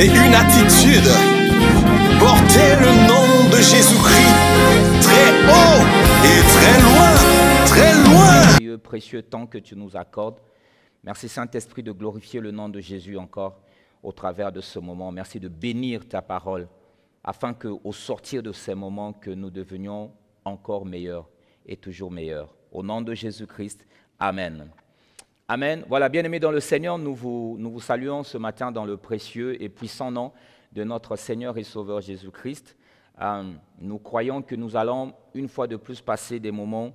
et une attitude. Portez le nom de Jésus-Christ très haut et très loin, très loin. Précieux temps que tu nous accordes. Merci Saint-Esprit de glorifier le nom de Jésus encore au travers de ce moment. Merci de bénir ta parole afin qu'au sortir de ces moments que nous devenions encore meilleurs et toujours meilleurs. Au nom de Jésus-Christ, Amen. Amen. Voilà, bien-aimés dans le Seigneur, nous vous saluons ce matin dans le précieux et puissant nom de notre Seigneur et Sauveur Jésus-Christ. Nous croyons que nous allons une fois de plus passer des moments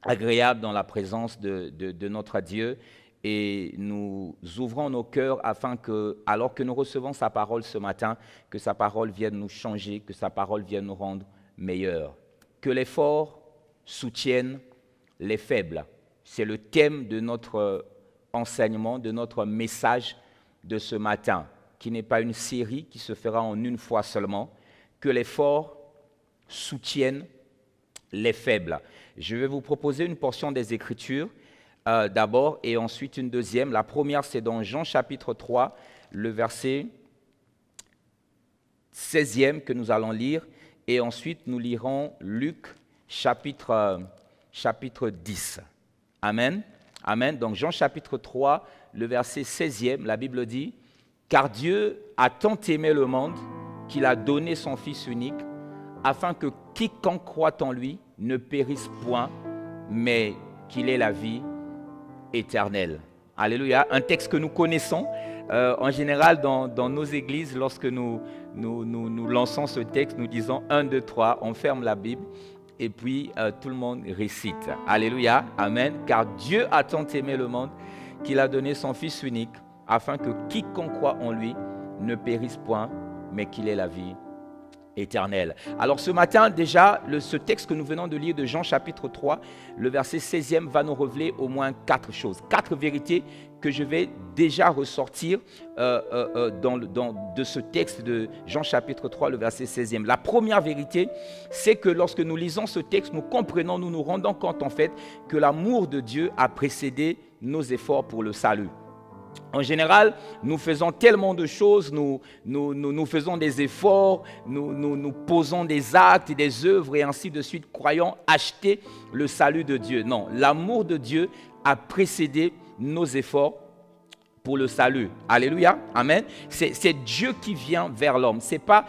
agréables dans la présence de notre Dieu et nous ouvrons nos cœurs afin que, alors que nous recevons sa parole ce matin, que sa parole vienne nous changer, que sa parole vienne nous rendre meilleurs. Que les forts soutiennent les faibles. C'est le thème de notre enseignement, de notre message de ce matin, qui n'est pas une série qui se fera en une fois seulement. Que les forts soutiennent les faibles. Je vais vous proposer une portion des Écritures d'abord et ensuite une deuxième. La première, c'est dans Jean chapitre 3, le verset 16e que nous allons lire. Et ensuite, nous lirons Luc chapitre 10. Amen. Amen. Donc Jean chapitre 3, le verset 16e, la Bible dit « Car Dieu a tant aimé le monde qu'il a donné son Fils unique, afin que quiconque croit en lui ne périsse point, mais qu'il ait la vie éternelle. » Alléluia. Un texte que nous connaissons. En général, dans nos églises, lorsque nous lançons ce texte, nous disons 1, 2, 3, on ferme la Bible et puis tout le monde récite. Alléluia. Amen. Car Dieu a tant aimé le monde qu'il a donné son Fils unique, afin que quiconque croit en lui ne périsse point, mais qu'il ait la vie éternelle. Alors ce matin, déjà, ce texte que nous venons de lire de Jean chapitre 3, le verset 16e va nous révéler au moins 4 choses, 4 vérités que je vais déjà ressortir de ce texte de Jean chapitre 3, le verset 16e. La première vérité, c'est que lorsque nous lisons ce texte, nous comprenons, nous nous rendons compte en fait que l'amour de Dieu a précédé nos efforts pour le salut. En général, nous faisons tellement de choses, nous faisons des efforts, nous posons des actes et des œuvres et ainsi de suite, croyant acheter le salut de Dieu. Non, l'amour de Dieu a précédé nos efforts pour le salut. Alléluia. Amen. C'est Dieu qui vient vers l'homme. C'est pas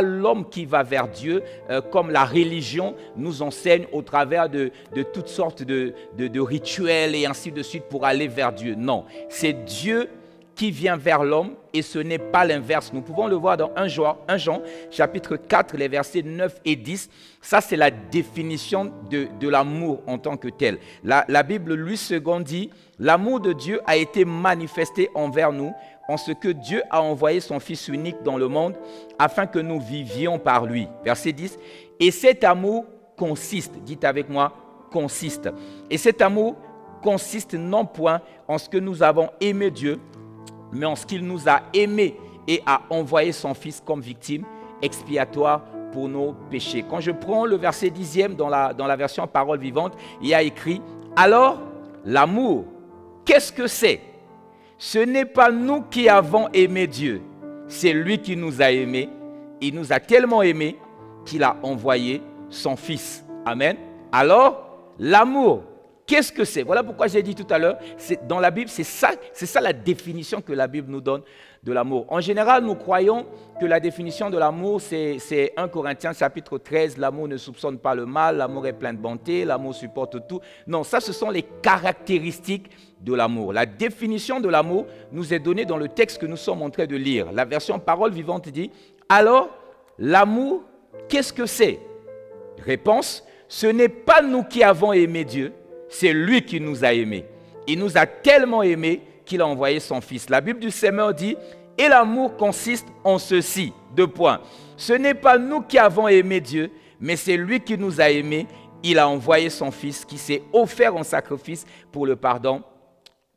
l'homme qui va vers Dieu comme la religion nous enseigne au travers de toutes sortes de rituels et ainsi de suite pour aller vers Dieu. Non, c'est Dieu qui vient vers l'homme et ce n'est pas l'inverse. Nous pouvons le voir dans 1 Jean chapitre 4, les versets 9 et 10. Ça, c'est la définition de l'amour en tant que tel. La Bible, lui, second dit, l'amour de Dieu a été manifesté envers nous en ce que Dieu a envoyé son Fils unique dans le monde afin que nous vivions par lui. Verset 10. Et cet amour consiste, dites avec moi, consiste. Et cet amour consiste non point en ce que nous avons aimé Dieu, mais en ce qu'il nous a aimés et a envoyé son Fils comme victime expiatoire pour nos péchés. Quand je prends le verset 10e dans la version Parole vivante, il y a écrit « Alors, l'amour, qu'est-ce que c'est? Ce n'est pas nous qui avons aimé Dieu, c'est lui qui nous a aimés. Il nous a tellement aimés qu'il a envoyé son Fils. » Amen. Alors, l'amour, qu'est-ce que c'est? Voilà pourquoi j'ai dit tout à l'heure, dans la Bible, c'est ça la définition que la Bible nous donne de l'amour. En général, nous croyons que la définition de l'amour, c'est 1 Corinthiens chapitre 13, l'amour ne soupçonne pas le mal, l'amour est plein de bonté, l'amour supporte tout. Non, ça, ce sont les caractéristiques de l'amour. La définition de l'amour nous est donnée dans le texte que nous sommes en train de lire. La version Parole vivante dit, alors, l'amour, qu'est-ce que c'est? Réponse, ce n'est pas nous qui avons aimé Dieu, c'est lui qui nous a aimés. Il nous a tellement aimés qu'il a envoyé son Fils. La Bible du Semeur dit, et l'amour consiste en ceci, 2 points. Ce n'est pas nous qui avons aimé Dieu, mais c'est lui qui nous a aimés. Il a envoyé son Fils qui s'est offert en sacrifice pour le pardon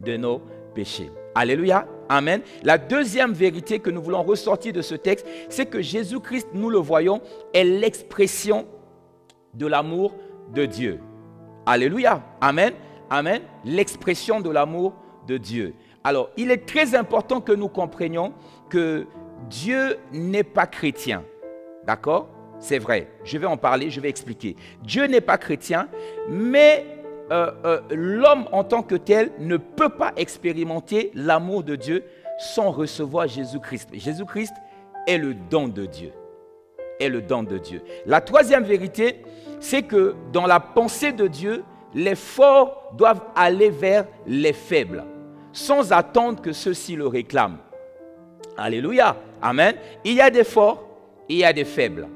de nos péchés. Alléluia. Amen. La deuxième vérité que nous voulons ressortir de ce texte, c'est que Jésus-Christ, nous le voyons, est l'expression de l'amour de Dieu. Alléluia. Amen. Amen. L'expression de l'amour de Dieu. Alors, il est très important que nous comprenions que Dieu n'est pas chrétien. D'accord? C'est vrai. Je vais en parler, je vais expliquer. Dieu n'est pas chrétien, mais l'homme en tant que tel ne peut pas expérimenter l'amour de Dieu sans recevoir Jésus-Christ. Jésus-Christ est le don de Dieu. Est le don de Dieu. La troisième vérité, c'est que dans la pensée de Dieu, les forts doivent aller vers les faibles, sans attendre que ceux-ci le réclament. Alléluia. Amen. Il y a des forts et il y a des faibles.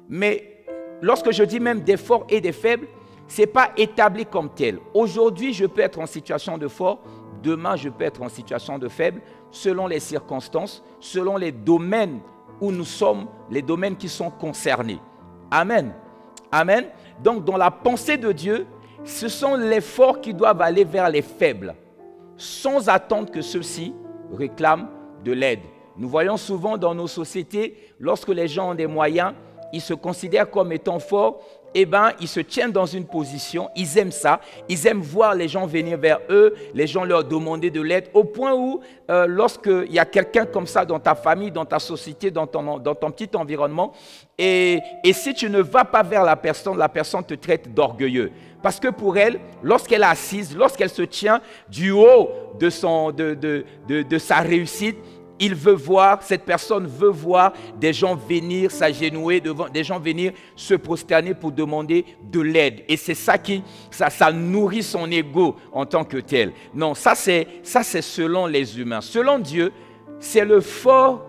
Mais lorsque je dis même des forts et des faibles, ce n'est pas établi comme tel. Aujourd'hui, je peux être en situation de fort, demain, je peux être en situation de faible, selon les circonstances, selon les domaines où nous sommes, les domaines qui sont concernés. Amen. Amen. Donc, dans la pensée de Dieu, ce sont les forts qui doivent aller vers les faibles, sans attendre que ceux-ci réclament de l'aide. Nous voyons souvent dans nos sociétés, lorsque les gens ont des moyens, ils se considèrent comme étant forts, eh bien, ils se tiennent dans une position, ils aiment ça, ils aiment voir les gens venir vers eux, les gens leur demander de l'aide, au point où, lorsqu'il y a quelqu'un comme ça dans ta famille, dans ta société, dans ton petit environnement, et si tu ne vas pas vers la personne te traite d'orgueilleux. Parce que pour elle, lorsqu'elle est assise, lorsqu'elle se tient du haut de sa réussite, cette personne veut voir des gens venir s'agenouiller devant, des gens venir se prosterner pour demander de l'aide. Et c'est ça ça nourrit son ego en tant que tel. Non, ça c'est selon les humains. Selon Dieu, c'est le fort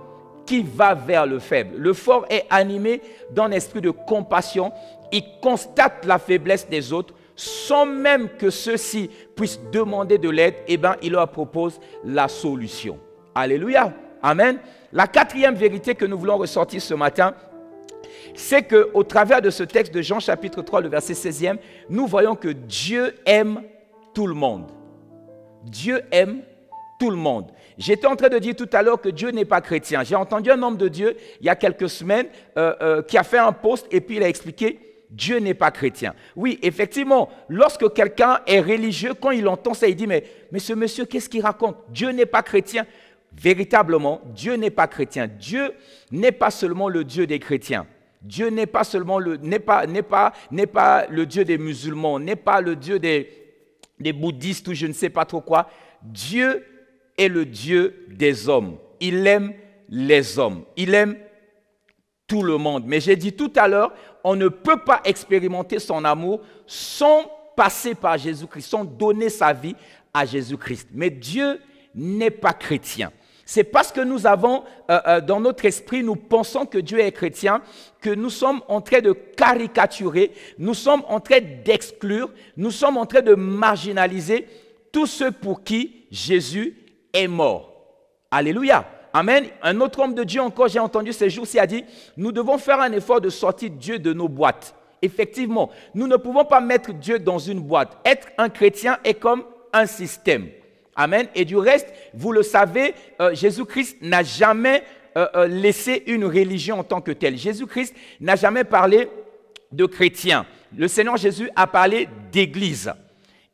qui va vers le faible. Le fort est animé d'un esprit de compassion. Il constate la faiblesse des autres sans même que ceux-ci puissent demander de l'aide. Eh bien, il leur propose la solution. Alléluia. Amen. La quatrième vérité que nous voulons ressortir ce matin, c'est qu'au travers de ce texte de Jean chapitre 3, le verset 16e, nous voyons que Dieu aime tout le monde. Dieu aime tout le monde. J'étais en train de dire tout à l'heure que Dieu n'est pas chrétien. J'ai entendu un homme de Dieu, il y a quelques semaines, qui a fait un post et puis il a expliqué Dieu n'est pas chrétien. Oui, effectivement, lorsque quelqu'un est religieux, quand il entend ça, il dit, mais ce monsieur, qu'est-ce qu'il raconte? Dieu n'est pas chrétien. Véritablement, Dieu n'est pas chrétien. Dieu n'est pas seulement le Dieu des chrétiens. Dieu n'est pas seulement le Dieu des musulmans, n'est pas le Dieu des bouddhistes ou je ne sais pas trop quoi. Dieu est le Dieu des hommes. Il aime les hommes. Il aime tout le monde. Mais j'ai dit tout à l'heure, on ne peut pas expérimenter son amour sans passer par Jésus-Christ, sans donner sa vie à Jésus-Christ. Mais Dieu n'est pas chrétien. C'est parce que nous avons, dans notre esprit, nous pensons que Dieu est chrétien, que nous sommes en train de caricaturer, nous sommes en train d'exclure, nous sommes en train de marginaliser tous ceux pour qui Jésus est mort. Alléluia. Amen. Un autre homme de Dieu encore, j'ai entendu ces jours-ci, a dit, nous devons faire un effort de sortir Dieu de nos boîtes. Effectivement, nous ne pouvons pas mettre Dieu dans une boîte. Être un chrétien est comme un système. Amen. Et du reste, vous le savez, Jésus-Christ n'a jamais laissé une religion en tant que telle. Jésus-Christ n'a jamais parlé de chrétiens. Le Seigneur Jésus a parlé d'église.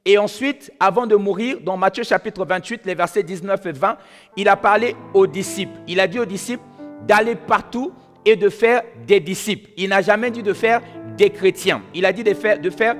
Et ensuite, avant de mourir, dans Matthieu chapitre 28, les versets 19 et 20, il a parlé aux disciples. Il a dit aux disciples d'aller partout et de faire des disciples. Il n'a jamais dit de faire des chrétiens. Il a dit de faire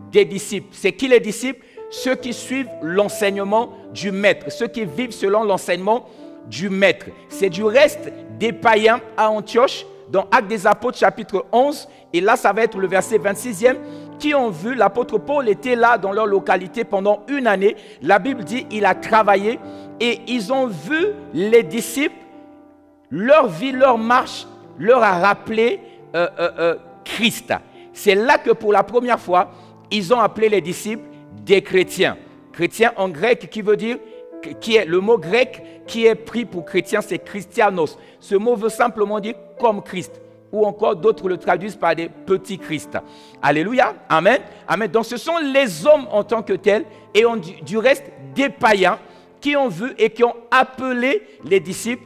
des disciples. C'est qui les disciples? Ceux qui suivent l'enseignement du maître, ceux qui vivent selon l'enseignement du maître. C'est du reste des païens à Antioche, dans Actes des Apôtres chapitre 11, et là ça va être le verset 26e, qui ont vu, l'apôtre Paul était là dans leur localité pendant une année. La Bible dit il a travaillé et ils ont vu les disciples, leur vie, leur marche, leur a rappelé Christ. C'est là que pour la première fois, ils ont appelé les disciples des chrétiens. Chrétien en grec qui veut dire, le mot grec qui est pris pour chrétien, c'est Christianos. Ce mot veut simplement dire comme Christ. Ou encore d'autres le traduisent par des petits Christ. Alléluia. Amen. Amen. Donc ce sont les hommes en tant que tels et du reste des païens qui ont vu et qui ont appelé les disciples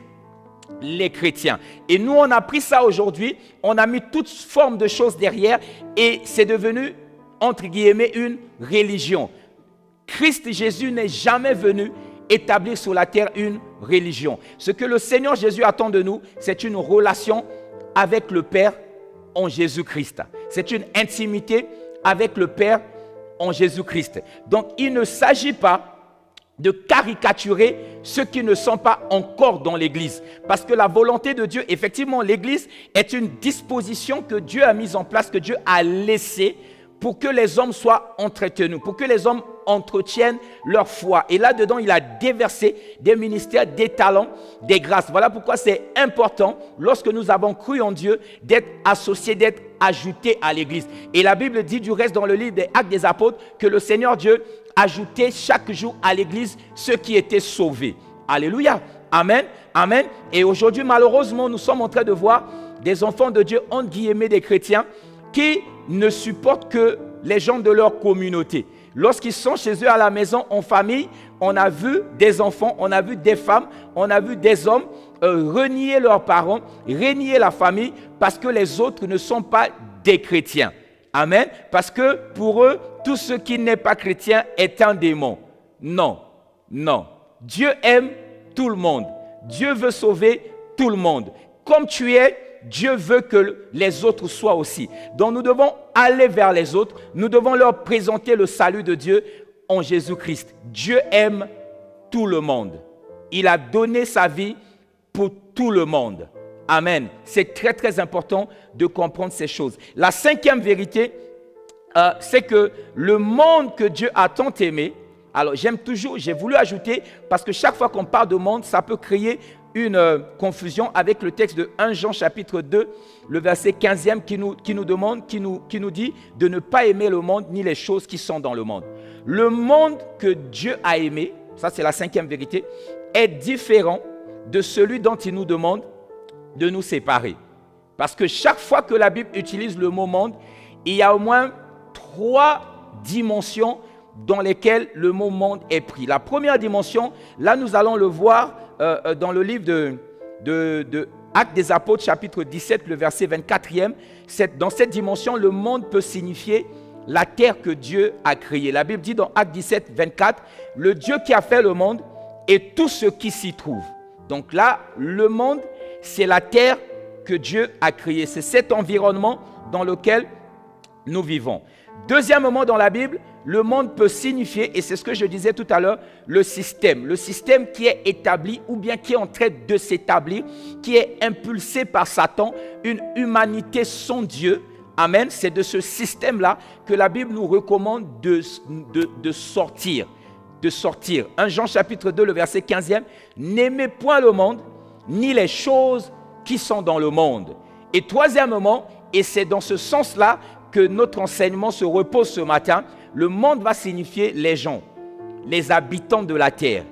les chrétiens. Et nous on a pris ça aujourd'hui, on a mis toutes formes de choses derrière et c'est devenu entre guillemets une religion. Christ Jésus n'est jamais venu établir sur la terre une religion. Ce que le Seigneur Jésus attend de nous, c'est une relation avec le Père en Jésus-Christ. C'est une intimité avec le Père en Jésus-Christ. Donc, il ne s'agit pas de caricaturer ceux qui ne sont pas encore dans l'Église. Parce que la volonté de Dieu, effectivement, l'Église est une disposition que Dieu a mise en place, que Dieu a laissée pour que les hommes soient entretenus, pour que les hommes entretiennent leur foi. Et là-dedans, il a déversé des ministères, des talents, des grâces. Voilà pourquoi c'est important, lorsque nous avons cru en Dieu, d'être associés, d'être ajoutés à l'Église. Et la Bible dit du reste dans le livre des Actes des Apôtres que le Seigneur Dieu ajoutait chaque jour à l'Église ceux qui étaient sauvés. Alléluia. Amen. Amen. Et aujourd'hui, malheureusement, nous sommes en train de voir des enfants de Dieu, entre guillemets des chrétiens, qui ne supportent que les gens de leur communauté. Lorsqu'ils sont chez eux à la maison, en famille, on a vu des enfants, on a vu des femmes, on a vu des hommes renier leurs parents, renier la famille parce que les autres ne sont pas des chrétiens. Amen. Parce que pour eux, tout ce qui n'est pas chrétien est un démon. Non, non. Dieu aime tout le monde. Dieu veut sauver tout le monde. Comme tu es, Dieu veut que les autres soient aussi. Donc nous devons aller vers les autres. Nous devons leur présenter le salut de Dieu en Jésus-Christ. Dieu aime tout le monde. Il a donné sa vie pour tout le monde. Amen. C'est très très important de comprendre ces choses. La cinquième vérité, c'est que le monde que Dieu a tant aimé, alors j'aime toujours, j'ai voulu ajouter, parce que chaque fois qu'on parle de monde, ça peut créer une confusion avec le texte de 1 Jean chapitre 2, le verset 15e qui nous dit de ne pas aimer le monde ni les choses qui sont dans le monde. Le monde que Dieu a aimé, ça c'est la cinquième vérité, est différent de celui dont il nous demande de nous séparer. Parce que chaque fois que la Bible utilise le mot monde, il y a au moins 3 dimensions dans lesquelles le mot monde est pris. La première dimension, là nous allons le voir dans le livre de Actes des Apôtres, chapitre 17, le verset 24e. Dans cette dimension, le monde peut signifier la terre que Dieu a créée. La Bible dit dans Actes 17, 24, « Le Dieu qui a fait le monde et tout ce qui s'y trouve. » Donc là, le monde, c'est la terre que Dieu a créée. C'est cet environnement dans lequel nous vivons. Deuxièmement, dans la Bible, le monde peut signifier, et c'est ce que je disais tout à l'heure, le système qui est établi ou bien qui est en train de s'établir, qui est impulsé par Satan, une humanité sans Dieu. Amen. C'est de ce système-là que la Bible nous recommande de sortir. 1 Jean chapitre 2, le verset 15e, « N'aimez point le monde, ni les choses qui sont dans le monde. » Et troisièmement, et c'est dans ce sens-là que notre enseignement se repose ce matin, le monde va signifier les gens, les habitants de la terre.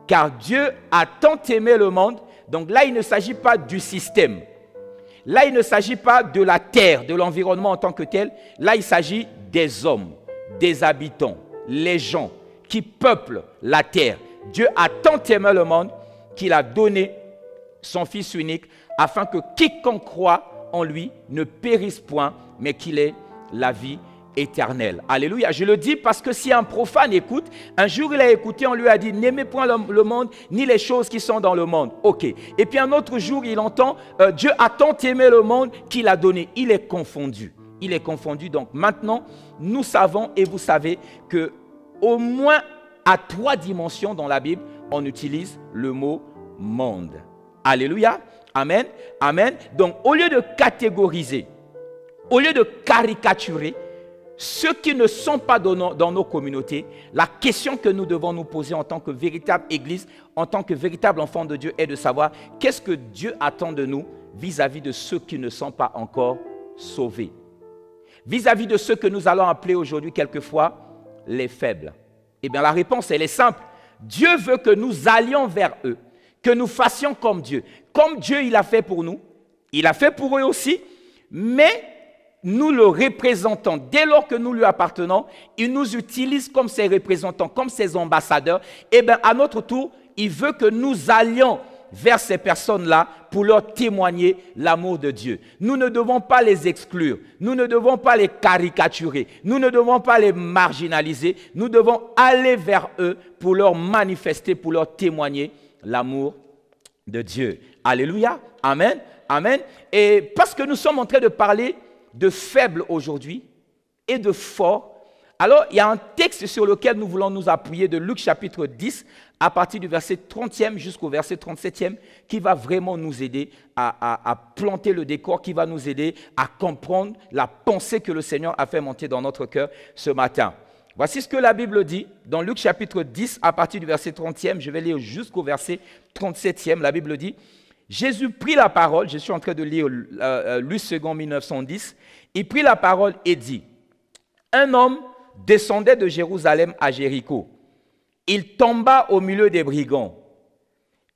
Car Dieu a tant aimé le monde, donc là il ne s'agit pas du système. Là il ne s'agit pas de la terre, de l'environnement en tant que tel. Là il s'agit des hommes, des habitants, les gens qui peuplent la terre. Dieu a tant aimé le monde qu'il a donné son Fils unique afin que quiconque croit en lui ne périsse point, mais qu'il ait la vie éternelle. Alléluia. Je le dis parce que si un profane écoute, un jour il a écouté, on lui a dit, n'aimez point le monde, ni les choses qui sont dans le monde. Ok. Et puis un autre jour, il entend, Dieu a tant aimé le monde qu'il a donné. Il est confondu. Il est confondu. Donc maintenant, nous savons et vous savez que au moins à 3 dimensions dans la Bible, on utilise le mot monde. Alléluia. Amen. Amen. Donc au lieu de catégoriser, au lieu de caricaturer ceux qui ne sont pas dans nos communautés, la question que nous devons nous poser en tant que véritable Église, en tant que véritable enfant de Dieu, est de savoir qu'est-ce que Dieu attend de nous vis-à-vis de ceux qui ne sont pas encore sauvés. Vis-à-vis de ceux que nous allons appeler aujourd'hui quelquefois les faibles. Eh bien la réponse elle est simple. Dieu veut que nous allions vers eux, que nous fassions comme Dieu. Comme Dieu il a fait pour nous, il a fait pour eux aussi, mais nous le représentons. Dès lors que nous lui appartenons, il nous utilise comme ses représentants, comme ses ambassadeurs. Et bien, à notre tour, il veut que nous allions vers ces personnes-là pour leur témoigner l'amour de Dieu. Nous ne devons pas les exclure, nous ne devons pas les caricaturer, nous ne devons pas les marginaliser, nous devons aller vers eux pour leur manifester, pour leur témoigner l'amour de Dieu. Alléluia, amen, amen. Et parce que nous sommes en train de parler de faibles aujourd'hui et de forts, alors il y a un texte sur lequel nous voulons nous appuyer de Luc chapitre 10 à partir du verset 30e jusqu'au verset 37e qui va vraiment nous aider à planter le décor, qui va nous aider à comprendre la pensée que le Seigneur a fait monter dans notre cœur ce matin. Voici ce que la Bible dit dans Luc chapitre 10 à partir du verset 30e, je vais lire jusqu'au verset 37e, la Bible dit « Jésus prit la parole », je suis en train de lire Luc 2 1910, il prit la parole et dit « Un homme descendait de Jérusalem à Jéricho. Il tomba au milieu des brigands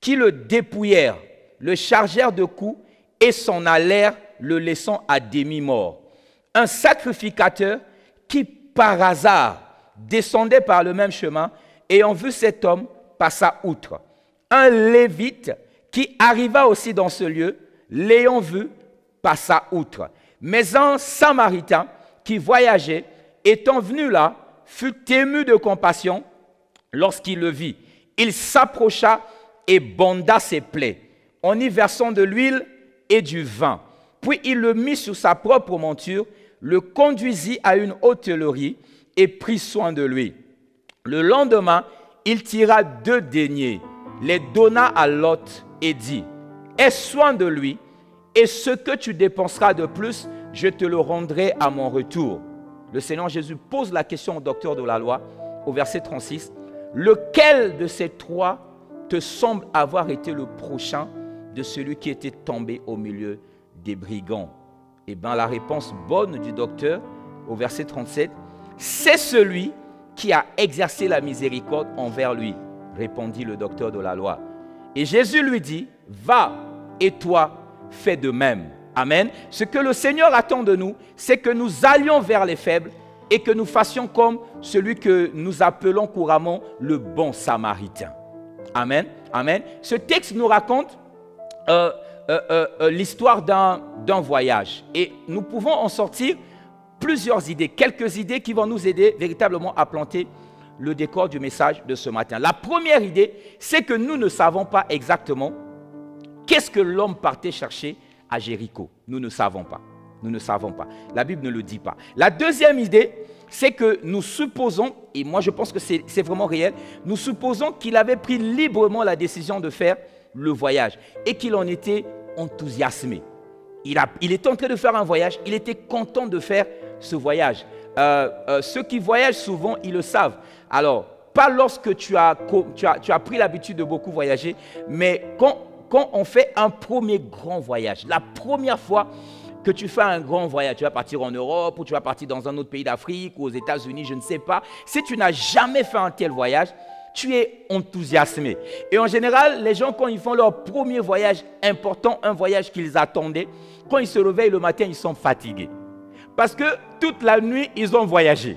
qui le dépouillèrent, le chargèrent de coups et s'en allèrent, le laissant à demi-mort. Un sacrificateur qui, par hasard, descendait par le même chemin, ayant vu cet homme, passa outre. Un lévite qui arriva aussi dans ce lieu, l'ayant vu, passa outre. Mais un samaritain qui voyageait, étant venu là, fut ému de compassion lorsqu'il le vit. Il s'approcha et banda ses plaies, en y versant de l'huile et du vin. Puis il le mit sur sa propre monture, le conduisit à une hôtellerie et prit soin de lui. Le lendemain, il tira 2 deniers, les donna à Lot et dit « Aie soin de lui, et ce que tu dépenseras de plus, je te le rendrai à mon retour. » Le Seigneur Jésus pose la question au docteur de la loi, au verset 36. « Lequel de ces 3 te semble avoir été le prochain de celui qui était tombé au milieu des brigands ?» Eh bien, la réponse bonne du docteur, au verset 37, « C'est celui qui a exercé la miséricorde envers lui, » répondit le docteur de la loi. Et Jésus lui dit, « Va, et toi, fais de même. » Amen. Ce que le Seigneur attend de nous, c'est que nous allions vers les faibles et que nous fassions comme celui que nous appelons couramment le bon samaritain. Amen. Amen. Ce texte nous raconte l'histoire d'un voyage. Et nous pouvons en sortir plusieurs idées, quelques idées qui vont nous aider véritablement à planter le décor du message de ce matin. La première idée, c'est que nous ne savons pas exactement qu'est-ce que l'homme partait chercher à Jéricho. Nous ne savons pas. Nous ne savons pas. La Bible ne le dit pas. La deuxième idée, c'est que nous supposons, et moi je pense que c'est vraiment réel, nous supposons qu'il avait pris librement la décision de faire le voyage et qu'il en était enthousiasmé. Il était en train de faire un voyage, il était content de faire ce voyage. Ceux qui voyagent souvent, ils le savent. Alors, pas lorsque tu as pris l'habitude de beaucoup voyager, mais quand on fait un premier grand voyage, la première fois que tu fais un grand voyage, tu vas partir en Europe ou tu vas partir dans un autre pays d'Afrique ou aux États-Unis, je ne sais pas. Si tu n'as jamais fait un tel voyage, tu es enthousiasmé. Et en général, les gens, quand ils font leur premier voyage important, un voyage qu'ils attendaient, quand ils se réveillent le matin, ils sont fatigués. Parce que toute la nuit, ils ont voyagé.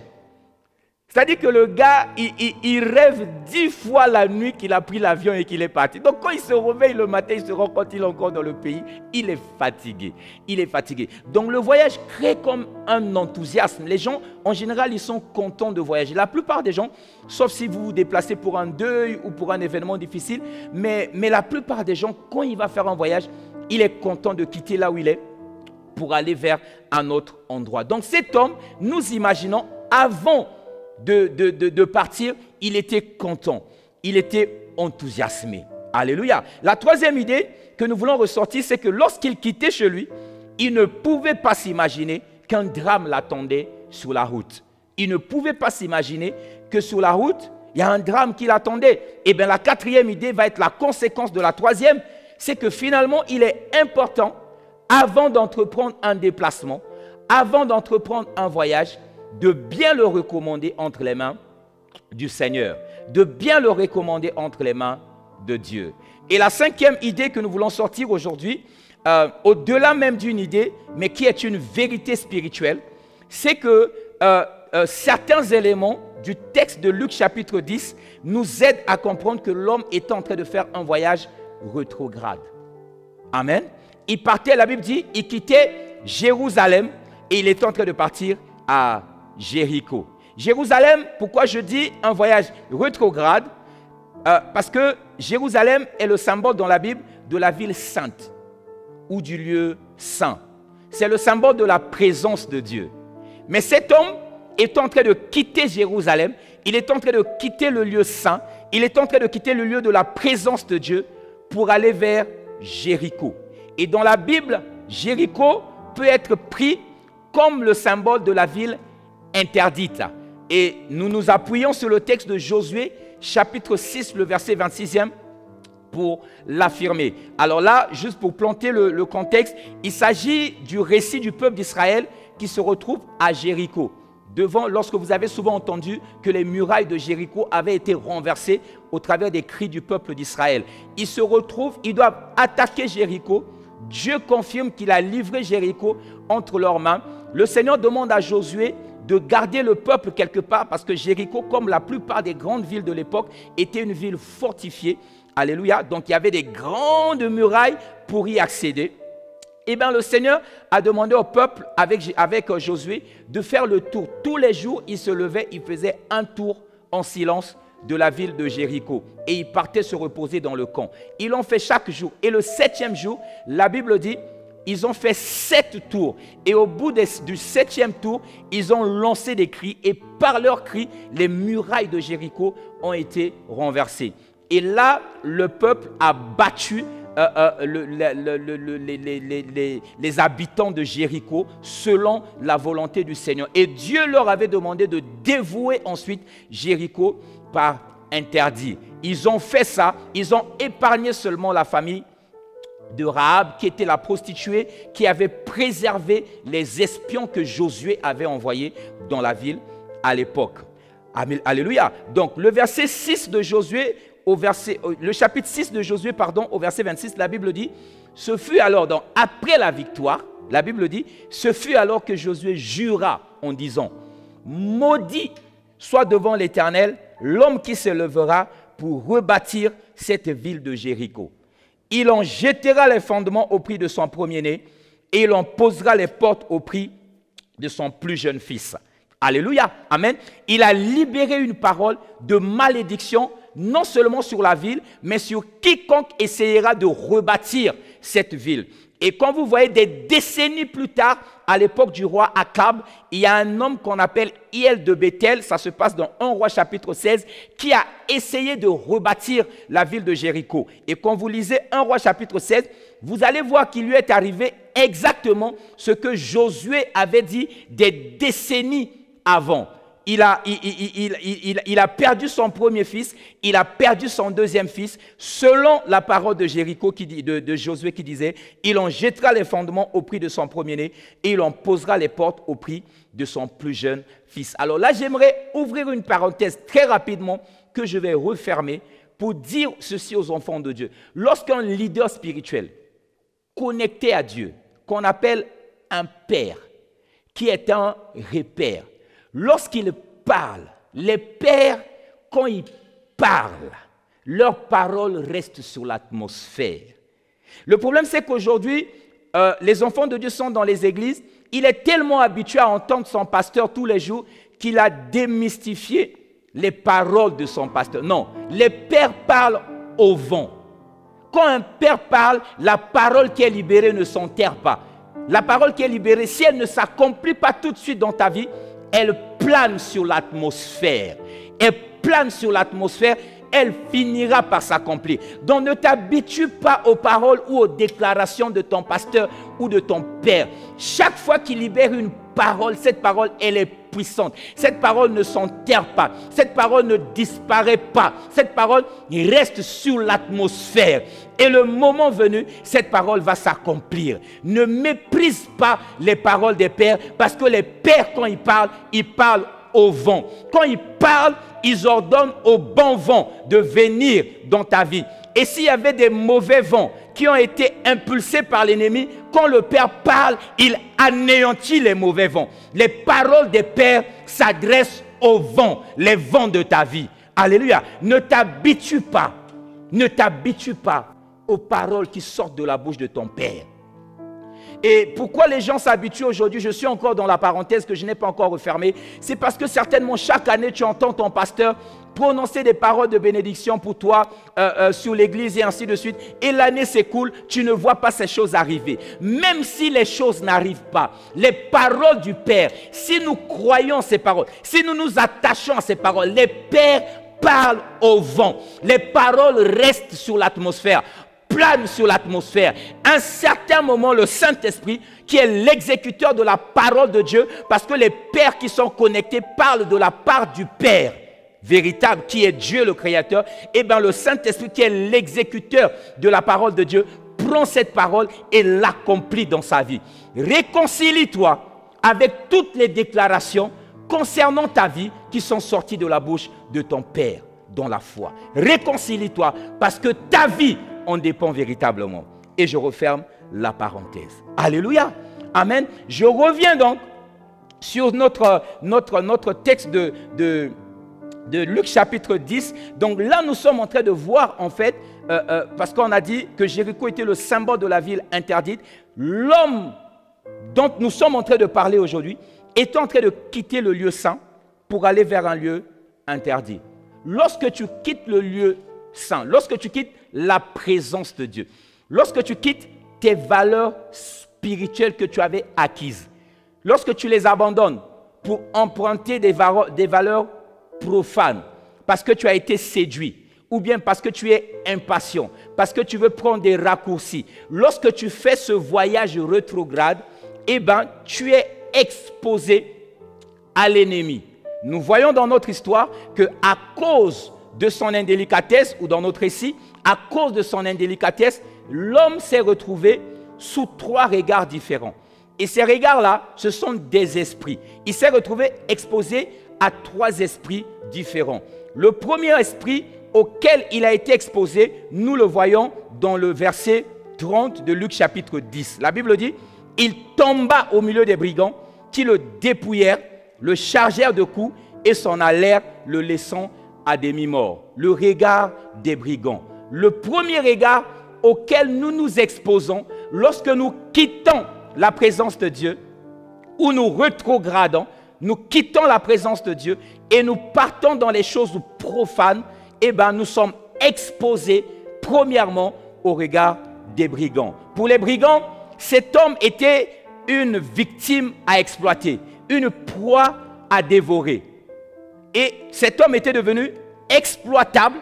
C'est-à-dire que le gars, il rêve 10 fois la nuit qu'il a pris l'avion et qu'il est parti. Donc quand il se réveille le matin, il se rend compte qu'il est encore dans le pays, il est fatigué. Il est fatigué. Donc le voyage crée comme un enthousiasme. Les gens, en général, ils sont contents de voyager. La plupart des gens, sauf si vous vous déplacez pour un deuil ou pour un événement difficile, mais la plupart des gens, quand il va faire un voyage, il est content de quitter là où il est pour aller vers un autre endroit. Donc cet homme, nous imaginons, avant de partir, il était content, il était enthousiasmé. Alléluia. La troisième idée que nous voulons ressortir, c'est que lorsqu'il quittait chez lui, il ne pouvait pas s'imaginer qu'un drame l'attendait sur la route. Il ne pouvait pas s'imaginer que sur la route, il y a un drame qui l'attendait. Et bien la quatrième idée va être la conséquence de la troisième, c'est que finalement, il est important, avant d'entreprendre un déplacement, avant d'entreprendre un voyage, de bien le recommander entre les mains du Seigneur, de bien le recommander entre les mains de Dieu. Et la cinquième idée que nous voulons sortir aujourd'hui, au-delà même d'une idée, mais qui est une vérité spirituelle, c'est que certains éléments du texte de Luc chapitre 10 nous aident à comprendre que l'homme est en train de faire un voyage rétrograde. Amen. Il partait, la Bible dit, il quittait Jérusalem et il était en train de partir à Jéricho. Jérusalem, pourquoi je dis un voyage rétrograde? Parce que Jérusalem est le symbole dans la Bible de la ville sainte ou du lieu saint. C'est le symbole de la présence de Dieu. Mais cet homme est en train de quitter Jérusalem, il est en train de quitter le lieu saint, il est en train de quitter le lieu de la présence de Dieu pour aller vers Jéricho. Et dans la Bible, Jéricho peut être pris comme le symbole de la ville interdite. Et nous nous appuyons sur le texte de Josué, chapitre 6, le verset 26e, pour l'affirmer. Alors là, juste pour planter le contexte, il s'agit du récit du peuple d'Israël qui se retrouve à Jéricho. Lorsque vous avez souvent entendu que les murailles de Jéricho avaient été renversées au travers des cris du peuple d'Israël. Ils se retrouvent, ils doivent attaquer Jéricho. Dieu confirme qu'il a livré Jéricho entre leurs mains. Le Seigneur demande à Josué de garder le peuple quelque part parce que Jéricho, comme la plupart des grandes villes de l'époque, était une ville fortifiée. Alléluia. Donc il y avait des grandes murailles pour y accéder. Eh bien, le Seigneur a demandé au peuple, avec Josué, de faire le tour. Tous les jours, il se levait, il faisait un tour en silence de la ville de Jéricho. Et il partait se reposer dans le camp. Ils l'ont fait chaque jour. Et le 7e jour, la Bible dit, ils ont fait 7 tours. Et au bout du 7e tour, ils ont lancé des cris. Et par leurs cris, les murailles de Jéricho ont été renversées. Et là, le peuple a battu les habitants de Jéricho selon la volonté du Seigneur. Et Dieu leur avait demandé de dévouer ensuite Jéricho par interdit. Ils ont fait ça, ils ont épargné seulement la famille de Rahab, qui était la prostituée, qui avait préservé les espions que Josué avait envoyés dans la ville à l'époque. Alléluia. Donc le verset 6 de Josué, le chapitre 6 de Josué, au verset 26, la Bible dit, ce fut alors, donc après la victoire, la Bible dit, ce fut alors que Josué jura en disant, maudit soit devant l'Éternel l'homme qui se lèvera pour rebâtir cette ville de Jéricho. Il en jettera les fondements au prix de son premier-né et il en posera les portes au prix de son plus jeune fils. Alléluia, amen. Il a libéré une parole de malédiction, non seulement sur la ville, mais sur quiconque essayera de rebâtir cette ville. Et quand vous voyez des décennies plus tard, à l'époque du roi Akab, il y a un homme qu'on appelle Hiel de Bethel, ça se passe dans 1 Roi chapitre 16, qui a essayé de rebâtir la ville de Jéricho. Et quand vous lisez 1 Roi chapitre 16, vous allez voir qu'il lui est arrivé exactement ce que Josué avait dit des décennies avant. Il a perdu son premier fils, il a perdu son deuxième fils, selon la parole de Jéricho, de Josué qui disait, il en jettera les fondements au prix de son premier-né et il en posera les portes au prix de son plus jeune fils. Alors là, j'aimerais ouvrir une parenthèse très rapidement que je vais refermer pour dire ceci aux enfants de Dieu. Lorsqu'un leader spirituel connecté à Dieu, qu'on appelle un père, qui est un repère, lorsqu'ils parlent, les pères, quand ils parlent, leurs paroles restent sur l'atmosphère. Le problème, c'est qu'aujourd'hui, les enfants de Dieu sont dans les églises. Il est tellement habitué à entendre son pasteur tous les jours qu'il a démystifié les paroles de son pasteur. Non, les pères parlent au vent. Quand un père parle, la parole qui est libérée ne s'enterre pas. La parole qui est libérée, si elle ne s'accomplit pas tout de suite dans ta vie, elle plane sur l'atmosphère. Elle plane sur l'atmosphère, elle finira par s'accomplir. Donc ne t'habitue pas aux paroles ou aux déclarations de ton pasteur ou de ton père. Chaque fois qu'il libère une parole, cette parole, elle est puissante. Cette parole ne s'enterre pas. Cette parole ne disparaît pas. Cette parole reste sur l'atmosphère. Et le moment venu, cette parole va s'accomplir. Ne méprise pas les paroles des pères, parce que les pères, quand ils parlent au vent. Quand ils parlent, ils ordonnent au bon vent de venir dans ta vie. Et s'il y avait des mauvais vents qui ont été impulsés par l'ennemi, quand le Père parle, il anéantit les mauvais vents. Les paroles des pères s'adressent aux vents, les vents de ta vie. Alléluia. Ne t'habitue pas aux paroles qui sortent de la bouche de ton Père. Et pourquoi les gens s'habituent aujourd'hui, je suis encore dans la parenthèse que je n'ai pas encore refermée, c'est parce que certainement chaque année tu entends ton pasteur prononcer des paroles de bénédiction pour toi sur l'église et ainsi de suite. Et l'année s'écoule, tu ne vois pas ces choses arriver. Même si les choses n'arrivent pas, les paroles du Père, si nous croyons ces paroles, si nous nous attachons à ces paroles, les Pères parlent au vent. Les paroles restent sur l'atmosphère, planent sur l'atmosphère. À un certain moment, le Saint-Esprit, qui est l'exécuteur de la parole de Dieu, parce que les pères qui sont connectés parlent de la part du Père véritable, qui est Dieu le Créateur, et bien le Saint-Esprit, qui est l'exécuteur de la parole de Dieu, prend cette parole et l'accomplit dans sa vie. Réconcilie-toi avec toutes les déclarations concernant ta vie qui sont sorties de la bouche de ton Père dans la foi. Réconcilie-toi parce que ta vie en dépend véritablement. Et je referme la parenthèse. Alléluia. Amen. Je reviens donc sur notre texte de Luc chapitre 10. Donc là, nous sommes en train de voir en fait, parce qu'on a dit que Jéricho était le symbole de la ville interdite. L'homme dont nous sommes en train de parler aujourd'hui est en train de quitter le lieu saint pour aller vers un lieu interdit. Lorsque tu quittes le lieu saint, lorsque tu quittes la présence de Dieu, lorsque tu quittes tes valeurs spirituelles que tu avais acquises, lorsque tu les abandonnes pour emprunter des valeurs profanes, parce que tu as été séduit, ou bien parce que tu es impatient, parce que tu veux prendre des raccourcis, lorsque tu fais ce voyage rétrograde, eh bien, tu es exposé à l'ennemi. Nous voyons dans notre histoire qu'à cause de son indélicatesse, ou dans notre récit, à cause de son indélicatesse, l'homme s'est retrouvé sous 3 regards différents. Et ces regards-là, ce sont des esprits. Il s'est retrouvé exposé à 3 esprits différents. Le premier esprit auquel il a été exposé, nous le voyons dans le verset 30 de Luc chapitre 10. La Bible dit, « Il tomba au milieu des brigands qui le dépouillèrent, le chargèrent de coups et s'en allèrent, le laissant à demi-mort. » Le regard des brigands. Le premier regard auquel nous nous exposons lorsque nous quittons la présence de Dieu ou nous rétrogradons, nous quittons la présence de Dieu et nous partons dans les choses profanes, eh bien nous sommes exposés premièrement au regard des brigands. Pour les brigands, cet homme était une victime à exploiter, une proie à dévorer. Et cet homme était devenu exploitable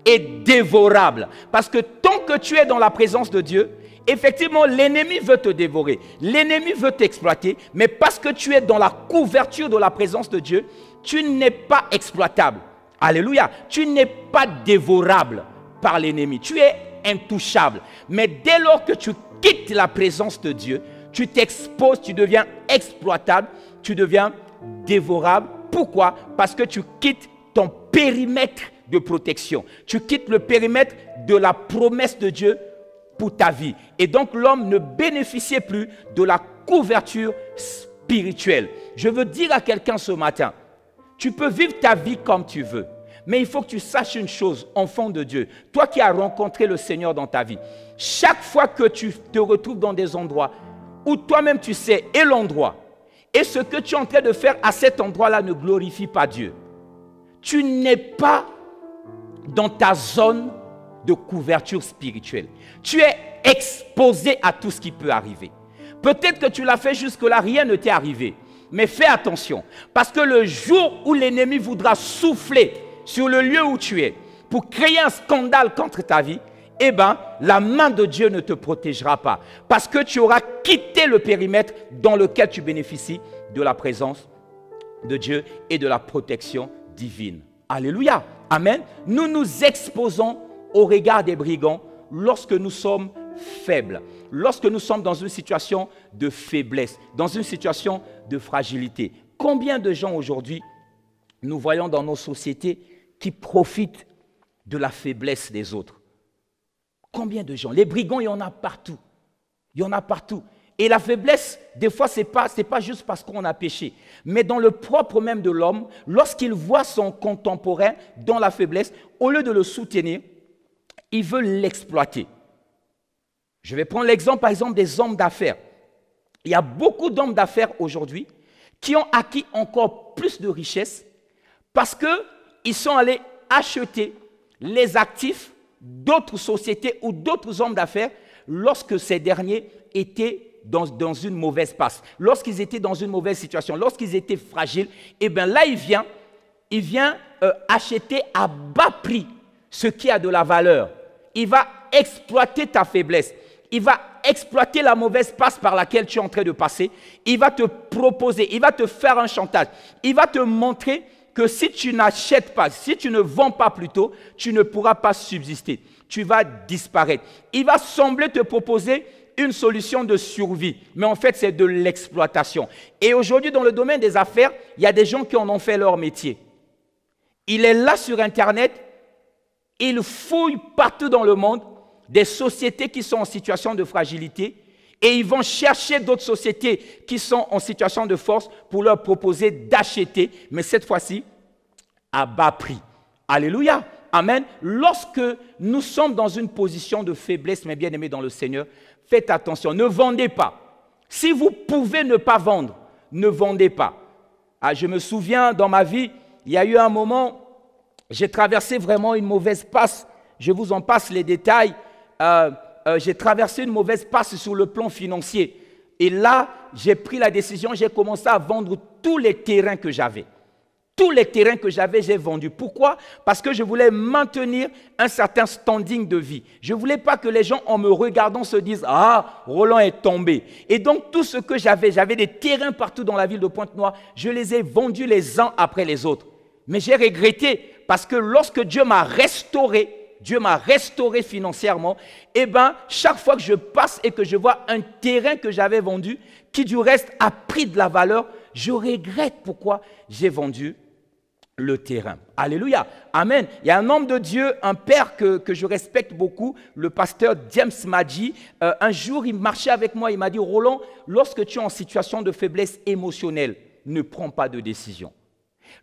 et dévorable. Parce que tant que tu es dans la présence de Dieu, effectivement, l'ennemi veut te dévorer. L'ennemi veut t'exploiter. Mais parce que tu es dans la couverture de la présence de Dieu, tu n'es pas exploitable. Alléluia. Tu n'es pas dévorable par l'ennemi. Tu es intouchable. Mais dès lors que tu quittes la présence de Dieu, tu t'exposes, tu deviens exploitable, tu deviens dévorable. Pourquoi? Parce que tu quittes ton périmètre de protection. Tu quittes le périmètre de la promesse de Dieu pour ta vie. Et donc l'homme ne bénéficiait plus de la couverture spirituelle. Je veux dire à quelqu'un ce matin, tu peux vivre ta vie comme tu veux. Mais il faut que tu saches une chose, enfant de Dieu, toi qui as rencontré le Seigneur dans ta vie, chaque fois que tu te retrouves dans des endroits où toi-même tu sais, et l'endroit, et ce que tu es en train de faire à cet endroit-là ne glorifie pas Dieu, tu n'es pas dans ta zone de couverture spirituelle. Tu es exposé à tout ce qui peut arriver. Peut-être que tu l'as fait jusque-là, rien ne t'est arrivé. Mais fais attention, parce que le jour où l'ennemi voudra souffler sur le lieu où tu es pour créer un scandale contre ta vie, eh bien, la main de Dieu ne te protégera pas. Parce que tu auras quitté le périmètre dans lequel tu bénéficies de la présence de Dieu et de la protection divine. Alléluia. Amen. Nous nous exposons au regard des brigands lorsque nous sommes faibles, lorsque nous sommes dans une situation de faiblesse, dans une situation de fragilité. Combien de gens aujourd'hui nous voyons dans nos sociétés qui profitent de la faiblesse des autres? Combien de gens? Les brigands, il y en a partout. Il y en a partout. Et la faiblesse, des fois, ce n'est pas juste parce qu'on a péché. Mais dans le propre même de l'homme, lorsqu'il voit son contemporain dans la faiblesse, au lieu de le soutenir, il veut l'exploiter. Je vais prendre l'exemple, par exemple, des hommes d'affaires. Il y a beaucoup d'hommes d'affaires aujourd'hui qui ont acquis encore plus de richesses parce qu'ils sont allés acheter les actifs d'autres sociétés ou d'autres hommes d'affaires lorsque ces derniers étaient dans une mauvaise passe, lorsqu'ils étaient dans une mauvaise situation, lorsqu'ils étaient fragiles. Et bien là, il vient acheter à bas prix ce qui a de la valeur. Il va exploiter ta faiblesse. Il va exploiter la mauvaise passe par laquelle tu es en train de passer. Il va te proposer, il va te faire un chantage. Il va te montrer que si tu n'achètes pas, si tu ne vends pas plutôt, tu ne pourras pas subsister. Tu vas disparaître. Il va sembler te proposer une solution de survie, mais en fait, c'est de l'exploitation. Et aujourd'hui, dans le domaine des affaires, il y a des gens qui en ont fait leur métier. Il est là sur Internet, il fouille partout dans le monde des sociétés qui sont en situation de fragilité et ils vont chercher d'autres sociétés qui sont en situation de force pour leur proposer d'acheter, mais cette fois-ci, à bas prix. Alléluia. Amen. Lorsque nous sommes dans une position de faiblesse, mes bien-aimés dans le Seigneur, faites attention, ne vendez pas. Si vous pouvez ne pas vendre, ne vendez pas. Ah, je me souviens, dans ma vie, il y a eu un moment, j'ai traversé vraiment une mauvaise passe. Je vous en passe les détails. J'ai traversé une mauvaise passe sur le plan financier. Et là, j'ai pris la décision, j'ai commencé à vendre tous les terrains que j'avais. Tous les terrains que j'avais, j'ai vendu. Pourquoi? Parce que je voulais maintenir un certain standing de vie. Je ne voulais pas que les gens, en me regardant, se disent « Ah, Roland est tombé ». Et donc, tout ce que j'avais des terrains partout dans la ville de Pointe-Noire, je les ai vendus les uns après les autres. Mais j'ai regretté parce que lorsque Dieu m'a restauré financièrement, eh bien, chaque fois que je passe et que je vois un terrain que j'avais vendu, qui du reste a pris de la valeur, je regrette pourquoi j'ai vendu le terrain. Alléluia. Amen. Il y a un homme de Dieu, un père que je respecte beaucoup, le pasteur James Maggi. Un jour, il marchait avec moi, il m'a dit « Roland, lorsque tu es en situation de faiblesse émotionnelle, ne prends pas de décision.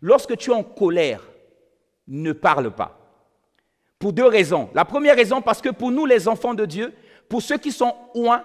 Lorsque tu es en colère, ne parle pas. » Pour deux raisons. La première raison, parce que pour nous, les enfants de Dieu, pour ceux qui sont oints,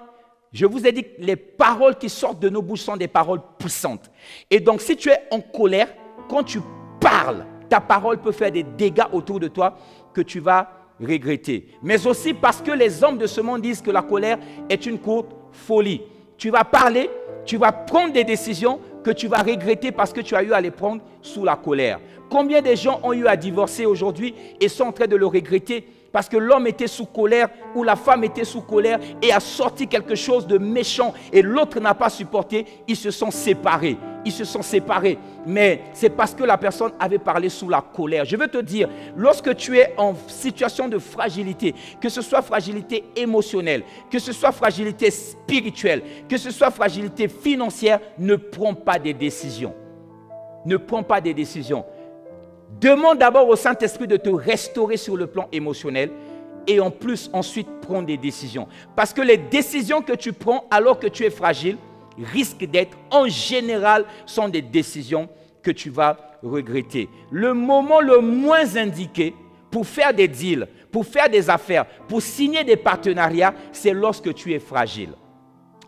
je vous ai dit que les paroles qui sortent de nos bouches sont des paroles puissantes. Et donc, si tu es en colère, quand tu parles, ta parole peut faire des dégâts autour de toi que tu vas regretter. Mais aussi parce que les hommes de ce monde disent que la colère est une courte folie. Tu vas parler, tu vas prendre des décisions que tu vas regretter parce que tu as eu à les prendre sous la colère. Combien de gens ont eu à divorcer aujourd'hui et sont en train de le regretter parce que l'homme était sous colère ou la femme était sous colère et a sorti quelque chose de méchant et l'autre n'a pas supporté, ils se sont séparés. Ils se sont séparés. Mais c'est parce que la personne avait parlé sous la colère. Je veux te dire, lorsque tu es en situation de fragilité, que ce soit fragilité émotionnelle, que ce soit fragilité spirituelle, que ce soit fragilité financière, ne prends pas des décisions. Ne prends pas des décisions. Demande d'abord au Saint-Esprit de te restaurer sur le plan émotionnel et en plus, ensuite, prends des décisions. Parce que les décisions que tu prends alors que tu es fragile risquent d'être, en général, sont des décisions que tu vas regretter. Le moment le moins indiqué pour faire des deals, pour faire des affaires, pour signer des partenariats, c'est lorsque tu es fragile.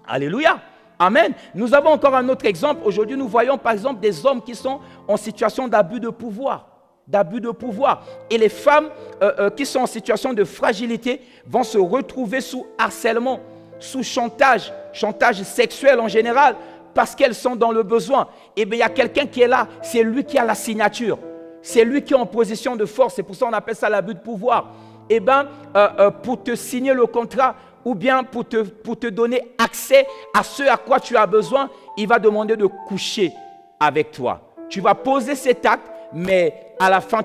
Alléluia! Amen. Nous avons encore un autre exemple. Aujourd'hui, nous voyons par exemple des hommes qui sont en situation d'abus de pouvoir. D'abus de pouvoir. Et les femmes qui sont en situation de fragilité vont se retrouver sous harcèlement, sous chantage, chantage sexuel en général, parce qu'elles sont dans le besoin. Et bien, il y a quelqu'un qui est là, c'est lui qui a la signature. C'est lui qui est en position de force. C'est pour ça qu'on appelle ça l'abus de pouvoir. Et bien, pour te signer le contrat, ou bien pour te donner accès à ce à quoi tu as besoin, il va demander de coucher avec toi. Tu vas poser cet acte, mais à la fin,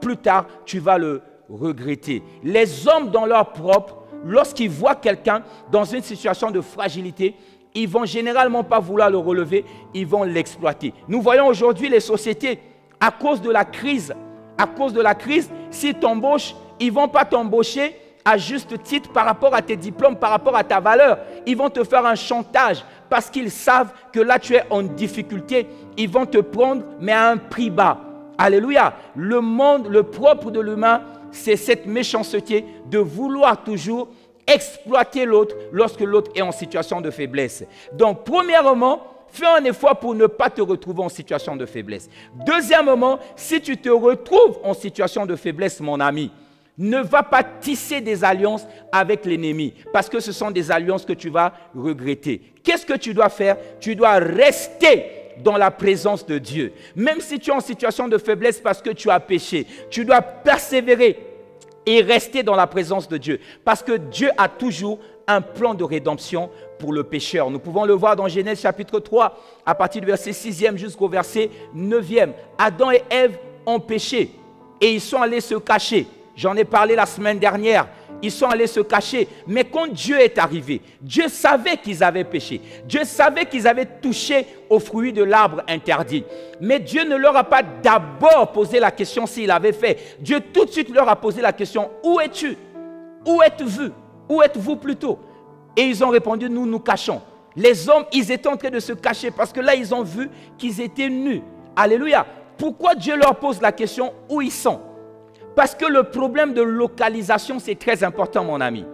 plus tard, tu vas le regretter. Les hommes dans leur propre, lorsqu'ils voient quelqu'un dans une situation de fragilité, ils ne vont généralement pas vouloir le relever, ils vont l'exploiter. Nous voyons aujourd'hui les sociétés, à cause de la crise, s'ils t'embauchent, ils ne vont pas t'embaucher à juste titre par rapport à tes diplômes, par rapport à ta valeur. Ils vont te faire un chantage parce qu'ils savent que là tu es en difficulté. Ils vont te prendre mais à un prix bas. Alléluia. Le monde, le propre de l'humain, c'est cette méchanceté de vouloir toujours exploiter l'autre lorsque l'autre est en situation de faiblesse. Donc, premièrement, fais un effort pour ne pas te retrouver en situation de faiblesse. Deuxièmement, si tu te retrouves en situation de faiblesse, mon ami, ne va pas tisser des alliances avec l'ennemi parce que ce sont des alliances que tu vas regretter. Qu'est-ce que tu dois faire? Tu dois rester dans la présence de Dieu. Même si tu es en situation de faiblesse parce que tu as péché, tu dois persévérer et rester dans la présence de Dieu. Parce que Dieu a toujours un plan de rédemption pour le pécheur. Nous pouvons le voir dans Genèse chapitre 3, à partir du verset 6e jusqu'au verset 9e. Adam et Ève ont péché et ils sont allés se cacher. J'en ai parlé la semaine dernière. Ils sont allés se cacher. Mais quand Dieu est arrivé, Dieu savait qu'ils avaient péché. Dieu savait qu'ils avaient touché au fruit de l'arbre interdit. Mais Dieu ne leur a pas d'abord posé la question s'il avait fait. Dieu tout de suite leur a posé la question, où es-tu? Où êtes-vous? Où êtes-vous plutôt? Et ils ont répondu, nous nous cachons. Les hommes, ils étaient en train de se cacher parce que là, ils ont vu qu'ils étaient nus. Alléluia. Pourquoi Dieu leur pose la question où ils sont? Parce que le problème de localisation, c'est très important, mon ami.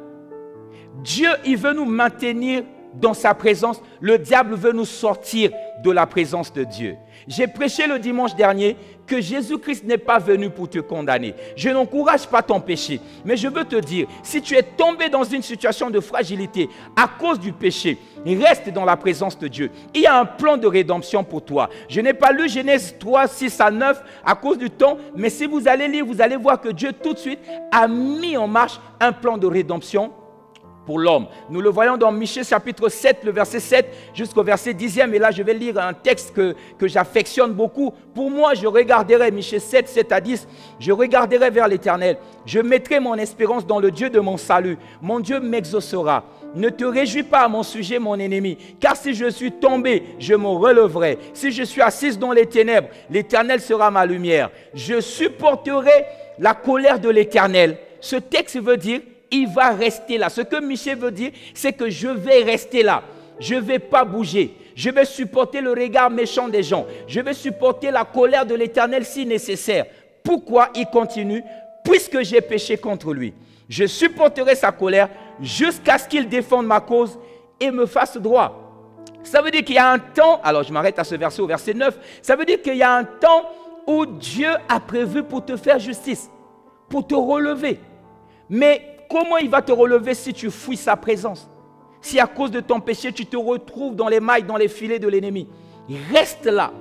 Dieu, il veut nous maintenir dans sa présence. Le diable veut nous sortir de la présence de Dieu. J'ai prêché le dimanche dernier que Jésus-Christ n'est pas venu pour te condamner. Je n'encourage pas ton péché. Mais je veux te dire, si tu es tombé dans une situation de fragilité à cause du péché, reste dans la présence de Dieu. Il y a un plan de rédemption pour toi. Je n'ai pas lu Genèse 3, 6 à 9 à cause du temps, mais si vous allez lire, vous allez voir que Dieu tout de suite a mis en marche un plan de rédemption pour l'homme. Nous le voyons dans Michée chapitre 7, le verset 7 jusqu'au verset 10e. Et là, je vais lire un texte que j'affectionne beaucoup. Pour moi, je regarderai, Michée 7, 7 à 10, je regarderai vers l'Éternel. Je mettrai mon espérance dans le Dieu de mon salut. Mon Dieu m'exaucera. Ne te réjouis pas à mon sujet, mon ennemi, car si je suis tombé, je me releverai. Si je suis assise dans les ténèbres, l'Éternel sera ma lumière. Je supporterai la colère de l'Éternel. Ce texte veut dire, il va rester là. Ce que Michée veut dire, c'est que je vais rester là. Je ne vais pas bouger. Je vais supporter le regard méchant des gens. Je vais supporter la colère de l'Éternel si nécessaire. Pourquoi il continue? Puisque j'ai péché contre lui. Je supporterai sa colère jusqu'à ce qu'il défende ma cause et me fasse droit. Ça veut dire qu'il y a un temps, alors je m'arrête à ce verset au verset 9, ça veut dire qu'il y a un temps où Dieu a prévu pour te faire justice, pour te relever. Mais comment il va te relever si tu fuis sa présence? Si à cause de ton péché, tu te retrouves dans les mailles, dans les filets de l'ennemi. Reste là.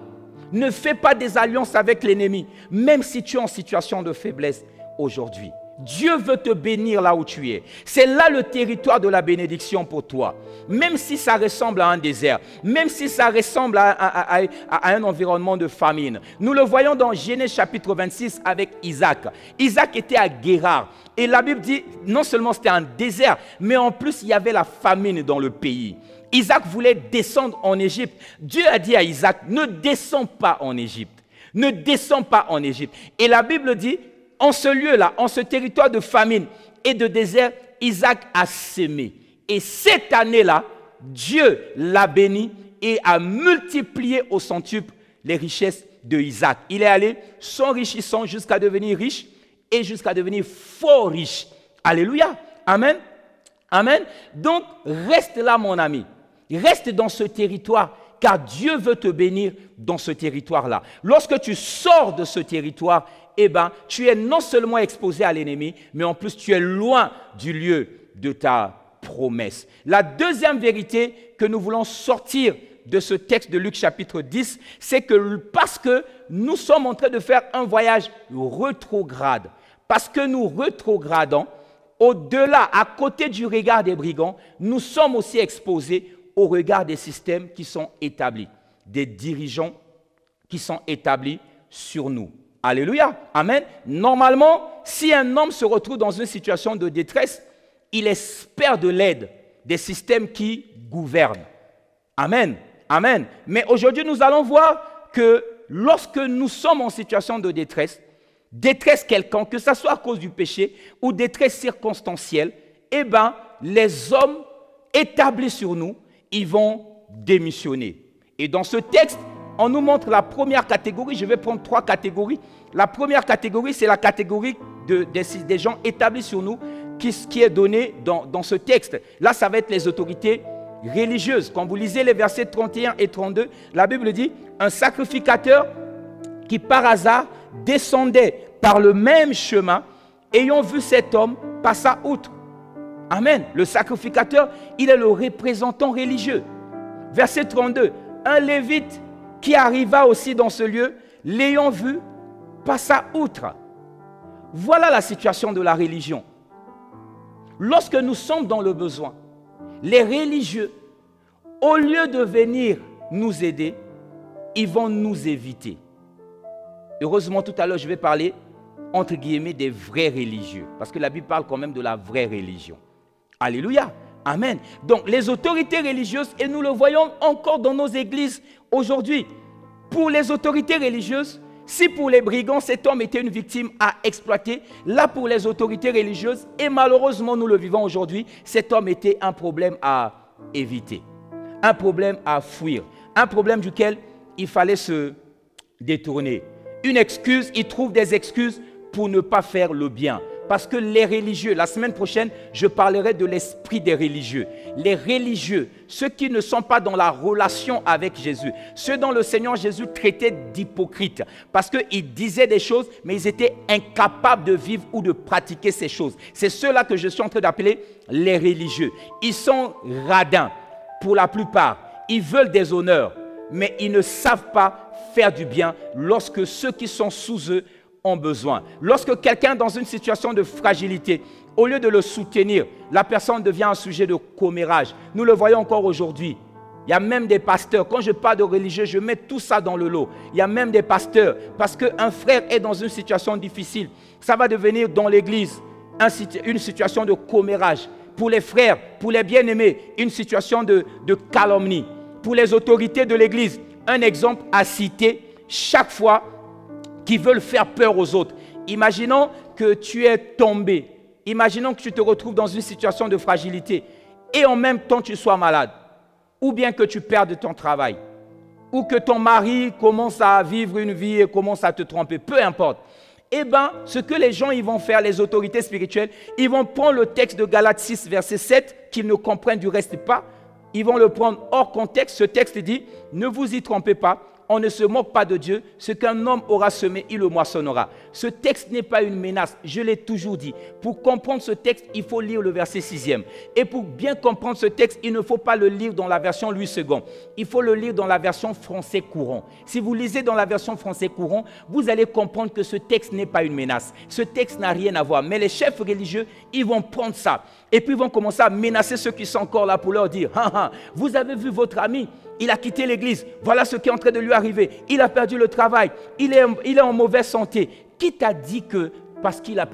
Ne fais pas des alliances avec l'ennemi, même si tu es en situation de faiblesse aujourd'hui. Dieu veut te bénir là où tu es. C'est là le territoire de la bénédiction pour toi. Même si ça ressemble à un désert, même si ça ressemble à un environnement de famine. Nous le voyons dans Genèse chapitre 26 avec Isaac. Isaac était à Guérar. Et la Bible dit, non seulement c'était un désert, mais en plus il y avait la famine dans le pays. Isaac voulait descendre en Égypte. Dieu a dit à Isaac, ne descends pas en Égypte. Ne descends pas en Égypte. Et la Bible dit, en ce lieu-là, en ce territoire de famine et de désert, Isaac a sémé. Et cette année-là, Dieu l'a béni et a multiplié au centuple les richesses de Isaac. Il est allé s'enrichissant jusqu'à devenir riche et jusqu'à devenir fort riche. Alléluia. Amen. Amen. Donc, reste là, mon ami. Reste dans ce territoire, car Dieu veut te bénir dans ce territoire-là. Lorsque tu sors de ce territoire, eh bien, tu es non seulement exposé à l'ennemi, mais en plus tu es loin du lieu de ta promesse. La deuxième vérité que nous voulons sortir de ce texte de Luc chapitre 10, c'est que parce que nous sommes en train de faire un voyage rétrograde, parce que nous rétrogradons, au-delà, à côté du regard des brigands, nous sommes aussi exposés au regard des systèmes qui sont établis, des dirigeants qui sont établis sur nous. Alléluia. Amen. Normalement, si un homme se retrouve dans une situation de détresse, il espère de l'aide des systèmes qui gouvernent. Amen. Amen. Mais aujourd'hui, nous allons voir que lorsque nous sommes en situation de détresse quelconque, que ce soit à cause du péché ou détresse circonstancielle, eh bien, les hommes établis sur nous, ils vont démissionner. Et dans ce texte, on nous montre la première catégorie. Je vais prendre 3 catégories. La première catégorie, c'est la catégorie des gens établis sur nous. qui est donné dans ce texte. Là, ça va être les autorités religieuses. Quand vous lisez les versets 31 et 32, la Bible dit « Un sacrificateur qui par hasard descendait par le même chemin, ayant vu cet homme, passa outre. » Amen. Le sacrificateur, il est le représentant religieux. Verset 32. Un lévite qui arriva aussi dans ce lieu, l'ayant vu, passa outre. Voilà la situation de la religion. Lorsque nous sommes dans le besoin, les religieux, au lieu de venir nous aider, ils vont nous éviter. Heureusement, tout à l'heure, je vais parler, entre guillemets, des vrais religieux. Parce que la Bible parle quand même de la vraie religion. Alléluia. Amen. Donc, les autorités religieuses, et nous le voyons encore dans nos églises aujourd'hui. Pour les autorités religieuses, si pour les brigands, cet homme était une victime à exploiter, là pour les autorités religieuses, et malheureusement nous le vivons aujourd'hui, cet homme était un problème à éviter, un problème à fuir, un problème duquel il fallait se détourner. Une excuse, il trouve des excuses pour ne pas faire le bien. Parce que les religieux, la semaine prochaine, je parlerai de l'esprit des religieux. Les religieux, ceux qui ne sont pas dans la relation avec Jésus, ceux dont le Seigneur Jésus traitait d'hypocrites, parce qu'ils disaient des choses, mais ils étaient incapables de vivre ou de pratiquer ces choses. C'est ceux-là que je suis en train d'appeler les religieux. Ils sont radins, pour la plupart. Ils veulent des honneurs, mais ils ne savent pas faire du bien lorsque ceux qui sont sous eux ont besoin. Lorsque quelqu'un est dans une situation de fragilité, au lieu de le soutenir, la personne devient un sujet de commérage. Nous le voyons encore aujourd'hui. Il y a même des pasteurs. Quand je parle de religieux, je mets tout ça dans le lot. Il y a même des pasteurs. Parce qu'un frère est dans une situation difficile. Ça va devenir dans l'église une situation de commérage. Pour les frères, pour les bien-aimés, une situation de calomnie. Pour les autorités de l'église, un exemple à citer chaque fois qui veulent faire peur aux autres. Imaginons que tu es tombé. Imaginons que tu te retrouves dans une situation de fragilité et en même temps tu sois malade. Ou bien que tu perdes ton travail. Ou que ton mari commence à vivre une vie et commence à te tromper. Peu importe. Eh bien, ce que les gens ils vont faire, les autorités spirituelles, ils vont prendre le texte de Galates 6, verset 7, qu'ils ne comprennent du reste pas. Ils vont le prendre hors contexte. Ce texte dit, ne vous y trompez pas. On ne se moque pas de Dieu. Ce qu'un homme aura semé, il le moissonnera. Ce texte n'est pas une menace. Je l'ai toujours dit. Pour comprendre ce texte, il faut lire le verset 6e. Et pour bien comprendre ce texte, il ne faut pas le lire dans la version Louis II. Il faut le lire dans la version français courant. Si vous lisez dans la version français courant, vous allez comprendre que ce texte n'est pas une menace. Ce texte n'a rien à voir. Mais les chefs religieux, ils vont prendre ça. Et puis ils vont commencer à menacer ceux qui sont encore là pour leur dire, vous avez vu votre ami, il a quitté l'église, voilà ce qui est en train de lui arriver, il a perdu le travail, il est en mauvaise santé. Qui t'a dit que parce qu'il a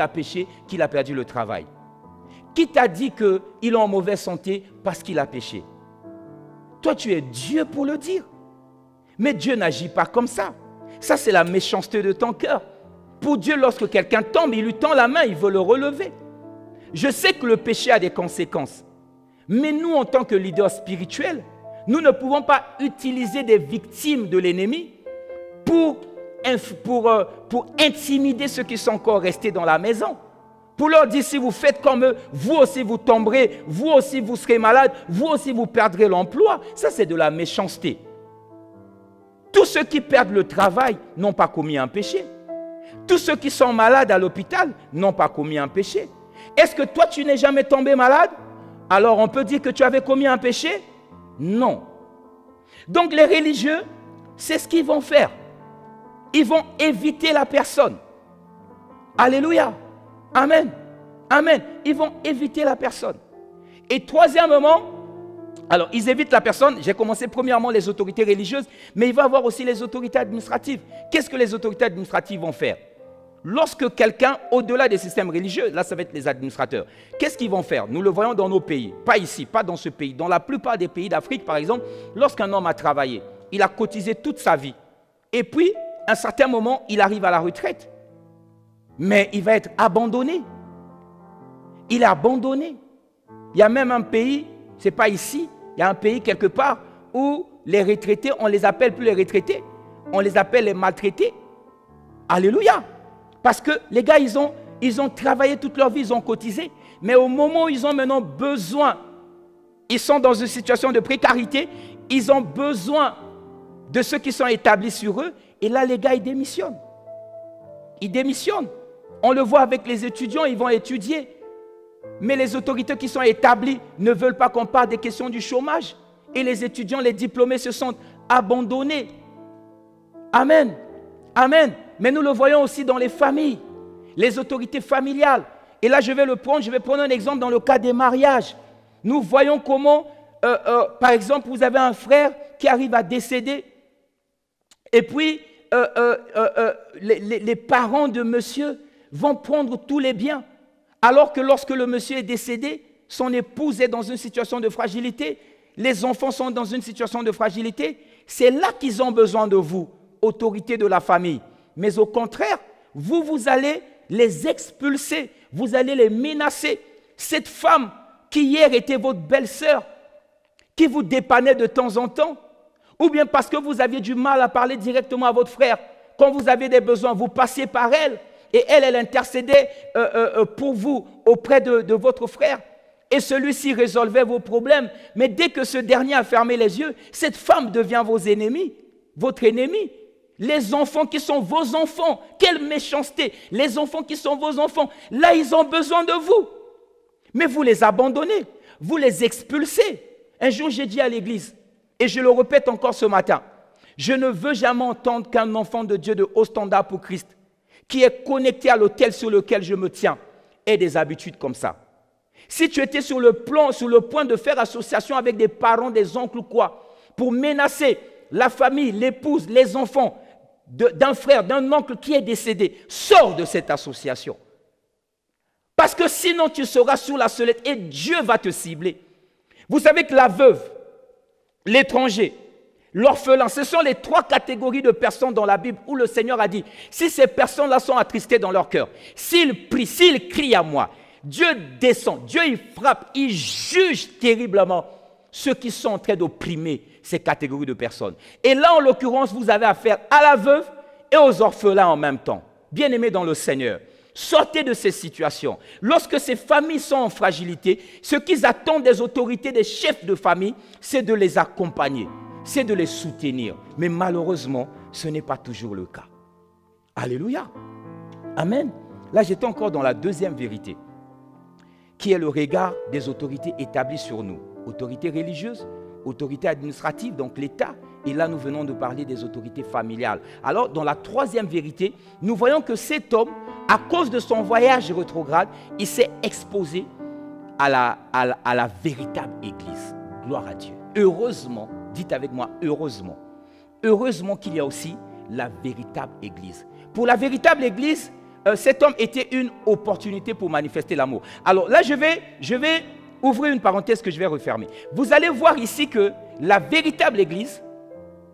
péché, qu'il a perdu le travail? Qui t'a dit qu'il est en mauvaise santé parce qu'il a péché? Toi, tu es Dieu pour le dire. Mais Dieu n'agit pas comme ça. Ça, c'est la méchanceté de ton cœur. Pour Dieu, lorsque quelqu'un tombe, il lui tend la main, il veut le relever. Je sais que le péché a des conséquences. Mais nous, en tant que leaders spirituels, nous ne pouvons pas utiliser des victimes de l'ennemi pour intimider ceux qui sont encore restés dans la maison. Pour leur dire, si vous faites comme eux, vous aussi vous tomberez, vous aussi vous serez malade, vous aussi vous perdrez l'emploi. Ça, c'est de la méchanceté. Tous ceux qui perdent le travail n'ont pas commis un péché. Tous ceux qui sont malades à l'hôpital n'ont pas commis un péché. Est-ce que toi, tu n'es jamais tombé malade? Alors, on peut dire que tu avais commis un péché? Non. Donc, les religieux, c'est ce qu'ils vont faire. Ils vont éviter la personne. Alléluia. Amen. Amen. Ils vont éviter la personne. Et troisièmement, alors, ils évitent la personne. J'ai commencé premièrement les autorités religieuses, mais il va y avoir aussi les autorités administratives. Qu'est-ce que les autorités administratives vont faire? Lorsque quelqu'un, au-delà des systèmes religieux, là ça va être les administrateurs, qu'est-ce qu'ils vont faire? Nous le voyons dans nos pays, pas ici, pas dans ce pays. Dans la plupart des pays d'Afrique, par exemple, lorsqu'un homme a travaillé, il a cotisé toute sa vie. Et puis, à un certain moment, il arrive à la retraite. Mais il va être abandonné. Il est abandonné. Il y a même un pays, ce n'est pas ici, il y a un pays quelque part où les retraités, on ne les appelle plus les retraités, on les appelle les maltraités. Alléluia. Parce que les gars, ils ont ils ont travaillé toute leur vie, ils ont cotisé. Mais au moment où ils ont maintenant besoin, ils sont dans une situation de précarité, ils ont besoin de ceux qui sont établis sur eux. Et là, les gars, ils démissionnent. Ils démissionnent. On le voit avec les étudiants, ils vont étudier. Mais les autorités qui sont établies ne veulent pas qu'on parle des questions du chômage. Et les étudiants, les diplômés se sentent abandonnés. Amen. Amen. Mais nous le voyons aussi dans les familles, les autorités familiales. Et là, je vais prendre un exemple dans le cas des mariages. Nous voyons comment, par exemple, vous avez un frère qui arrive à décéder. Et puis, les parents de monsieur vont prendre tous les biens. Alors que lorsque le monsieur est décédé, son épouse est dans une situation de fragilité, les enfants sont dans une situation de fragilité. C'est là qu'ils ont besoin de vous, autorité de la famille. Mais au contraire, vous allez les expulser, vous allez les menacer. Cette femme qui hier était votre belle-sœur, qui vous dépannait de temps en temps, ou bien parce que vous aviez du mal à parler directement à votre frère, quand vous avez des besoins, vous passiez par elle, et elle intercédait pour vous auprès de votre frère, et celui-ci résolvait vos problèmes. Mais dès que ce dernier a fermé les yeux, cette femme devient vos ennemis, votre ennemi. Les enfants qui sont vos enfants, quelle méchanceté! Les enfants qui sont vos enfants, là ils ont besoin de vous. Mais vous les abandonnez, vous les expulsez. Un jour j'ai dit à l'église, et je le répète encore ce matin, je ne veux jamais entendre qu'un enfant de Dieu de haut standard pour Christ, qui est connecté à l'autel sur lequel je me tiens, ait des habitudes comme ça. Si tu étais sur le point de faire association avec des parents, des oncles ou quoi, pour menacer la famille, l'épouse, les enfants d'un frère, d'un oncle qui est décédé, sors de cette association. Parce que sinon tu seras sous la sellette et Dieu va te cibler. Vous savez que la veuve, l'étranger, l'orphelin, ce sont les 3 catégories de personnes dans la Bible où le Seigneur a dit, si ces personnes-là sont attristées dans leur cœur, s'ils prient, s'ils crient à moi, Dieu descend, Dieu il frappe, il juge terriblement ceux qui sont en train d'opprimer ces catégories de personnes. Et là, en l'occurrence, vous avez affaire à la veuve et aux orphelins en même temps. Bien-aimés dans le Seigneur, sortez de ces situations. Lorsque ces familles sont en fragilité, ce qu'ils attendent des autorités, des chefs de famille, c'est de les accompagner, c'est de les soutenir. Mais malheureusement, ce n'est pas toujours le cas. Alléluia. Amen. Là, j'étais encore dans la deuxième vérité, qui est le regard des autorités établies sur nous. Autorités religieuses, autorités administratives, donc l'État. Et là, nous venons de parler des autorités familiales. Alors, dans la troisième vérité, nous voyons que cet homme, à cause de son voyage rétrograde, il s'est exposé à la véritable Église. Gloire à Dieu. Heureusement, dites avec moi, heureusement. Heureusement qu'il y a aussi la véritable Église. Pour la véritable Église, cet homme était une opportunité pour manifester l'amour. Alors là, je vais ouvrir une parenthèse que je vais refermer. Vous allez voir ici que la véritable Église,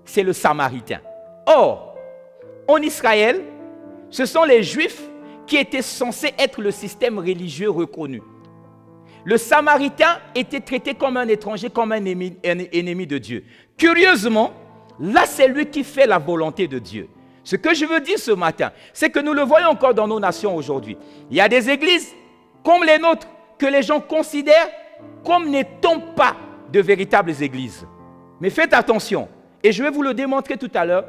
c'est le Samaritain. Or, en Israël, ce sont les Juifs qui étaient censés être le système religieux reconnu. Le Samaritain était traité comme un étranger, comme un ennemi de Dieu. Curieusement, là, c'est lui qui fait la volonté de Dieu. Ce que je veux dire ce matin, c'est que nous le voyons encore dans nos nations aujourd'hui. Il y a des églises comme les nôtres que les gens considèrent comme n'étant pas de véritables églises. Mais faites attention, et je vais vous le démontrer tout à l'heure,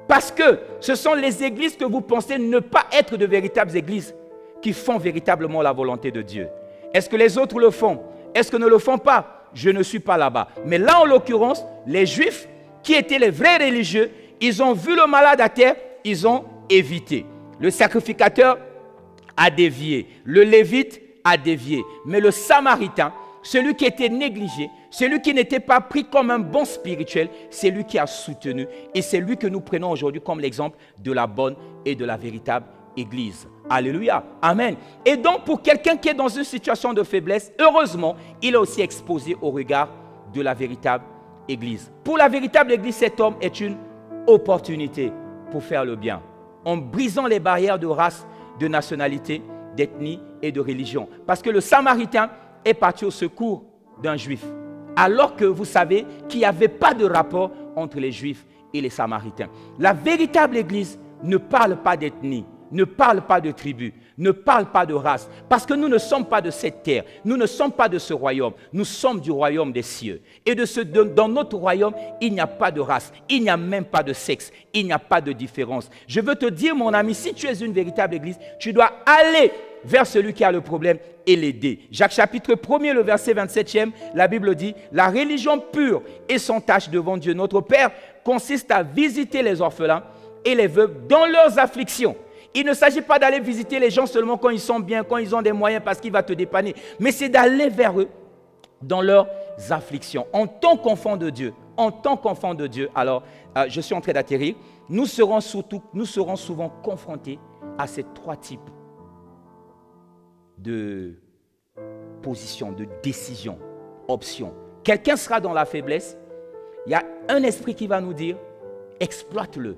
parce que ce sont les églises que vous pensez ne pas être de véritables églises qui font véritablement la volonté de Dieu. Est-ce que les autres le font? Est-ce qu'ils ne le font pas? Je ne suis pas là-bas. Mais là, en l'occurrence, les Juifs, qui étaient les vrais religieux, ils ont vu le malade à terre, ils ont évité. Le sacrificateur a dévié, le lévite a dévié. Mais le Samaritain, celui qui était négligé, celui qui n'était pas pris comme un bon spirituel, c'est lui qui a soutenu. Et c'est lui que nous prenons aujourd'hui comme l'exemple de la bonne et de la véritable Église. Alléluia. Amen. Et donc, pour quelqu'un qui est dans une situation de faiblesse, heureusement, il est aussi exposé au regard de la véritable Église. Pour la véritable Église, cet homme est une opportunité pour faire le bien, en brisant les barrières de race, de nationalité, d'ethnie et de religion. Parce que le Samaritain est parti au secours d'un Juif, alors que vous savez qu'il n'y avait pas de rapport entre les Juifs et les Samaritains. La véritable Église ne parle pas d'ethnie, ne parle pas de tribu, ne parle pas de race, parce que nous ne sommes pas de cette terre, nous ne sommes pas de ce royaume, nous sommes du royaume des cieux. Et dans notre royaume, il n'y a pas de race, il n'y a même pas de sexe, il n'y a pas de différence. Je veux te dire, mon ami, si tu es une véritable église, tu dois aller vers celui qui a le problème et l'aider. Jacques chapitre 1er, le verset 27e, la Bible dit, « La religion pure et sans tache devant Dieu notre Père consiste à visiter les orphelins et les veuves dans leurs afflictions. » Il ne s'agit pas d'aller visiter les gens seulement quand ils sont bien, quand ils ont des moyens parce qu'il va te dépanner. Mais c'est d'aller vers eux dans leurs afflictions. En tant qu'enfant de Dieu, alors je suis en train d'atterrir, nous serons souvent confrontés à ces trois types de positions, de décisions, options. Quelqu'un sera dans la faiblesse, il y a un esprit qui va nous dire, exploite-le.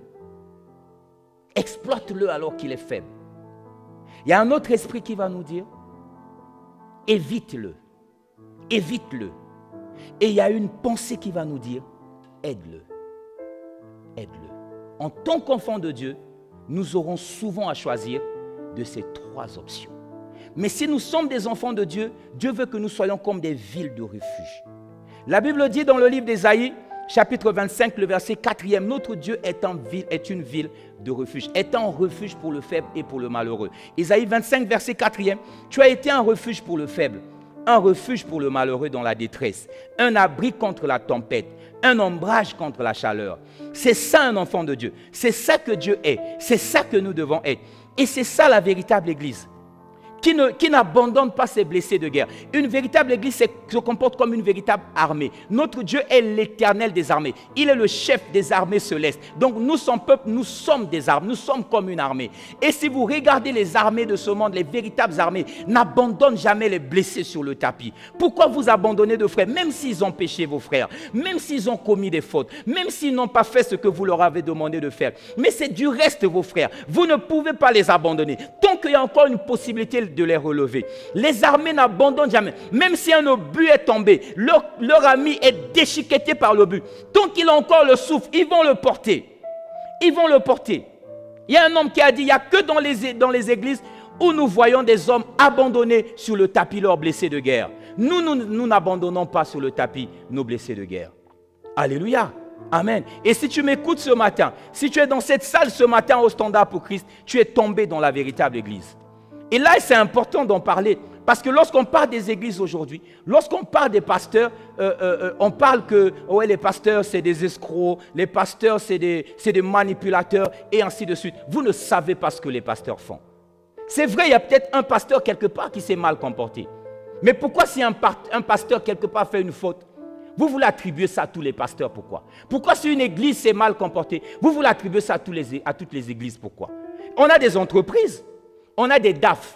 Exploite-le alors qu'il est faible. Il y a un autre esprit qui va nous dire, évite-le. Évite-le. Et il y a une pensée qui va nous dire, aide-le. Aide-le. En tant qu'enfant de Dieu, nous aurons souvent à choisir de ces trois options. Mais si nous sommes des enfants de Dieu, Dieu veut que nous soyons comme des villes de refuge. La Bible dit dans le livre d'Ésaïe, chapitre 25, le verset 4e, notre Dieu est une ville de refuge, est un refuge pour le faible et pour le malheureux. Ésaïe 25, verset 4e, tu as été un refuge pour le faible, un refuge pour le malheureux dans la détresse, un abri contre la tempête, un ombrage contre la chaleur. C'est ça un enfant de Dieu, c'est ça que Dieu est, c'est ça que nous devons être. Et c'est ça la véritable église. Qui n'abandonne pas ses blessés de guerre. Une véritable église se comporte comme une véritable armée. Notre Dieu est l'Éternel des armées. Il est le chef des armées célestes. Donc nous, son peuple, nous sommes des armées. Nous sommes comme une armée. Et si vous regardez les armées de ce monde, les véritables armées n'abandonnent jamais les blessés sur le tapis. Pourquoi vous abandonnez de frères, même s'ils ont péché vos frères, même s'ils ont commis des fautes, même s'ils n'ont pas fait ce que vous leur avez demandé de faire. Mais c'est du reste vos frères. Vous ne pouvez pas les abandonner. Tant qu'il y a encore une possibilité de les relever. Les armées n'abandonnent jamais. Même si un obus est tombé, leur ami est déchiqueté par l'obus. Tant qu'il a encore le souffle, ils vont le porter. Ils vont le porter. Il y a un homme qui a dit, il n'y a que dans les églises où nous voyons des hommes abandonnés sur le tapis leurs blessés de guerre. Nous n'abandonnons pas sur le tapis nos blessés de guerre. Alléluia. Amen. Et si tu m'écoutes ce matin, si tu es dans cette salle ce matin au Standard pour Christ, tu es tombé dans la véritable église. Et là, c'est important d'en parler. Parce que lorsqu'on parle des églises aujourd'hui, lorsqu'on parle des pasteurs, on parle que ouais, les pasteurs, c'est des escrocs, les pasteurs, c'est des manipulateurs, et ainsi de suite. Vous ne savez pas ce que les pasteurs font. C'est vrai, il y a peut-être un pasteur quelque part qui s'est mal comporté. Mais pourquoi si un pasteur quelque part fait une faute, vous voulez attribuer ça à tous les pasteurs? Pourquoi? Pourquoi si une église s'est mal comportée, vous voulez attribuer ça à toutes les églises? Pourquoi? On a des entreprises. On a des DAF.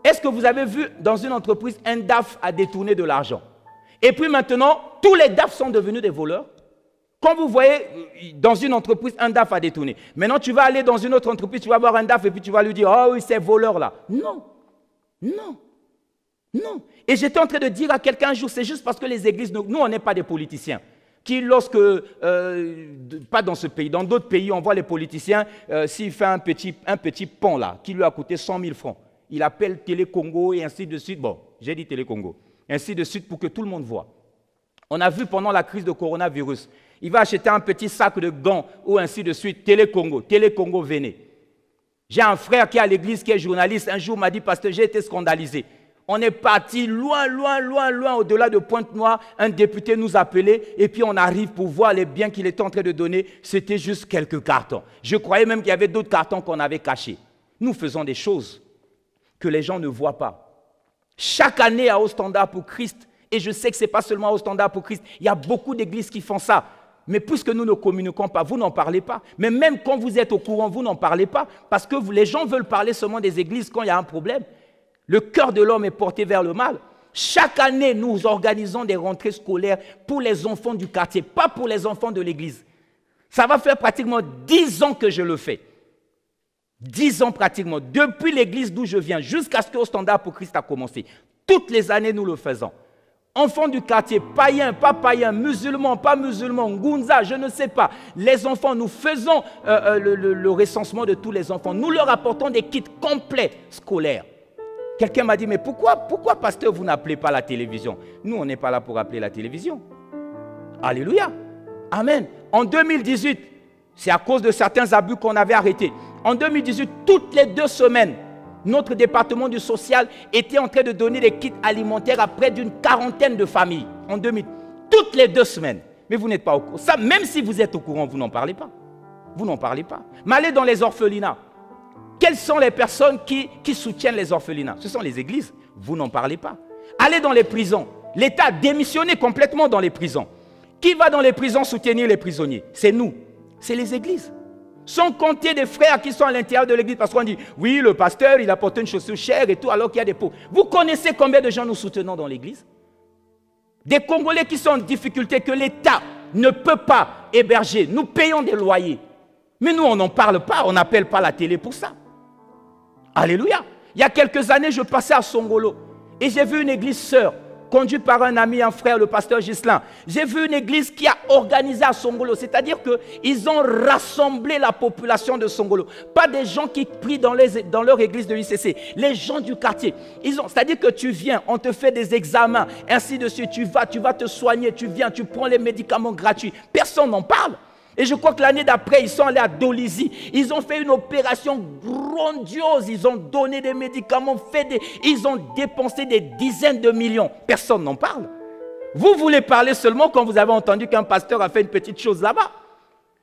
Est-ce que vous avez vu dans une entreprise un DAF a détourné de l'argent? Et puis maintenant, tous les DAF sont devenus des voleurs. Quand vous voyez dans une entreprise un DAF a détourné, maintenant tu vas aller dans une autre entreprise, tu vas voir un DAF et puis tu vas lui dire, oh oui, c'est voleur là. Non, non, non. Et j'étais en train de dire à quelqu'un un jour, c'est juste parce que les églises, nous on n'est pas des politiciens. Qui lorsque, pas dans ce pays, dans d'autres pays, on voit les politiciens, s'il fait un petit pont là, qui lui a coûté 100 000 francs, il appelle Télé Congo et ainsi de suite, bon, j'ai dit Télé Congo, ainsi de suite pour que tout le monde voit. On a vu pendant la crise de coronavirus, il va acheter un petit sac de gants ou ainsi de suite, Télé Congo venez. J'ai un frère qui est à l'église, qui est journaliste, un jour m'a dit, pasteur, j'ai été scandalisé. On est parti loin, loin, loin, loin, au-delà de Pointe-Noire. Un député nous appelait et puis on arrive pour voir les biens qu'il était en train de donner. C'était juste quelques cartons. Je croyais même qu'il y avait d'autres cartons qu'on avait cachés. Nous faisons des choses que les gens ne voient pas. Chaque année à Au Standard pour Christ, et je sais que ce n'est pas seulement Au Standard pour Christ, il y a beaucoup d'églises qui font ça. Mais puisque nous ne communiquons pas, vous n'en parlez pas. Mais même quand vous êtes au courant, vous n'en parlez pas. Parce que les gens veulent parler seulement des églises quand il y a un problème. Le cœur de l'homme est porté vers le mal. Chaque année, nous organisons des rentrées scolaires pour les enfants du quartier, pas pour les enfants de l'église. Ça va faire pratiquement 10 ans que je le fais. 10 ans pratiquement, depuis l'église d'où je viens, jusqu'à ce qu'Au Standard pour Christ a commencé. Toutes les années, nous le faisons. Enfants du quartier, païens, pas païens, musulmans, pas musulmans, Ngunza, je ne sais pas. Les enfants, nous faisons le recensement de tous les enfants. Nous leur apportons des kits complets scolaires. Quelqu'un m'a dit, mais pourquoi, pasteur, vous n'appelez pas la télévision? Nous, on n'est pas là pour appeler la télévision. Alléluia. Amen. En 2018, c'est à cause de certains abus qu'on avait arrêtés. En 2018, toutes les 2 semaines, notre département du social était en train de donner des kits alimentaires à près d'une 40aine de familles. En 2000, toutes les 2 semaines. Mais vous n'êtes pas au courant. Ça, même si vous êtes au courant, vous n'en parlez pas. Vous n'en parlez pas. Mais allez dans les orphelinats. Quelles sont les personnes qui soutiennent les orphelinats? Ce sont les églises. Vous n'en parlez pas. Allez dans les prisons. L'État a démissionné complètement dans les prisons. Qui va dans les prisons soutenir les prisonniers? C'est nous. C'est les églises. Sans compter des frères qui sont à l'intérieur de l'église. Parce qu'on dit, oui, le pasteur, il a porté une chaussure chère et tout, alors qu'il y a des pauvres. Vous connaissez combien de gens nous soutenons dans l'église? Des Congolais qui sont en difficulté, que l'État ne peut pas héberger. Nous payons des loyers. Mais nous, on n'en parle pas. On n'appelle pas la télé pour ça. Alléluia. Il y a quelques années, je passais à Songolo. Et j'ai vu une église sœur, conduite par un ami, un frère, le pasteur Ghislain. J'ai vu une église qui a organisé à Songolo. C'est-à-dire qu'ils ont rassemblé la population de Songolo. Pas des gens qui prient dans leur église de l'ICC. Les gens du quartier. C'est-à-dire que tu viens, on te fait des examens, ainsi de suite. Tu vas te soigner, tu viens, tu prends les médicaments gratuits. Personne n'en parle. Et je crois que l'année d'après, ils sont allés à Dolisie. Ils ont fait une opération grandiose. Ils ont donné des médicaments, ils ont dépensé des dizaines de millions. Personne n'en parle. Vous voulez parler seulement quand vous avez entendu qu'un pasteur a fait une petite chose là-bas.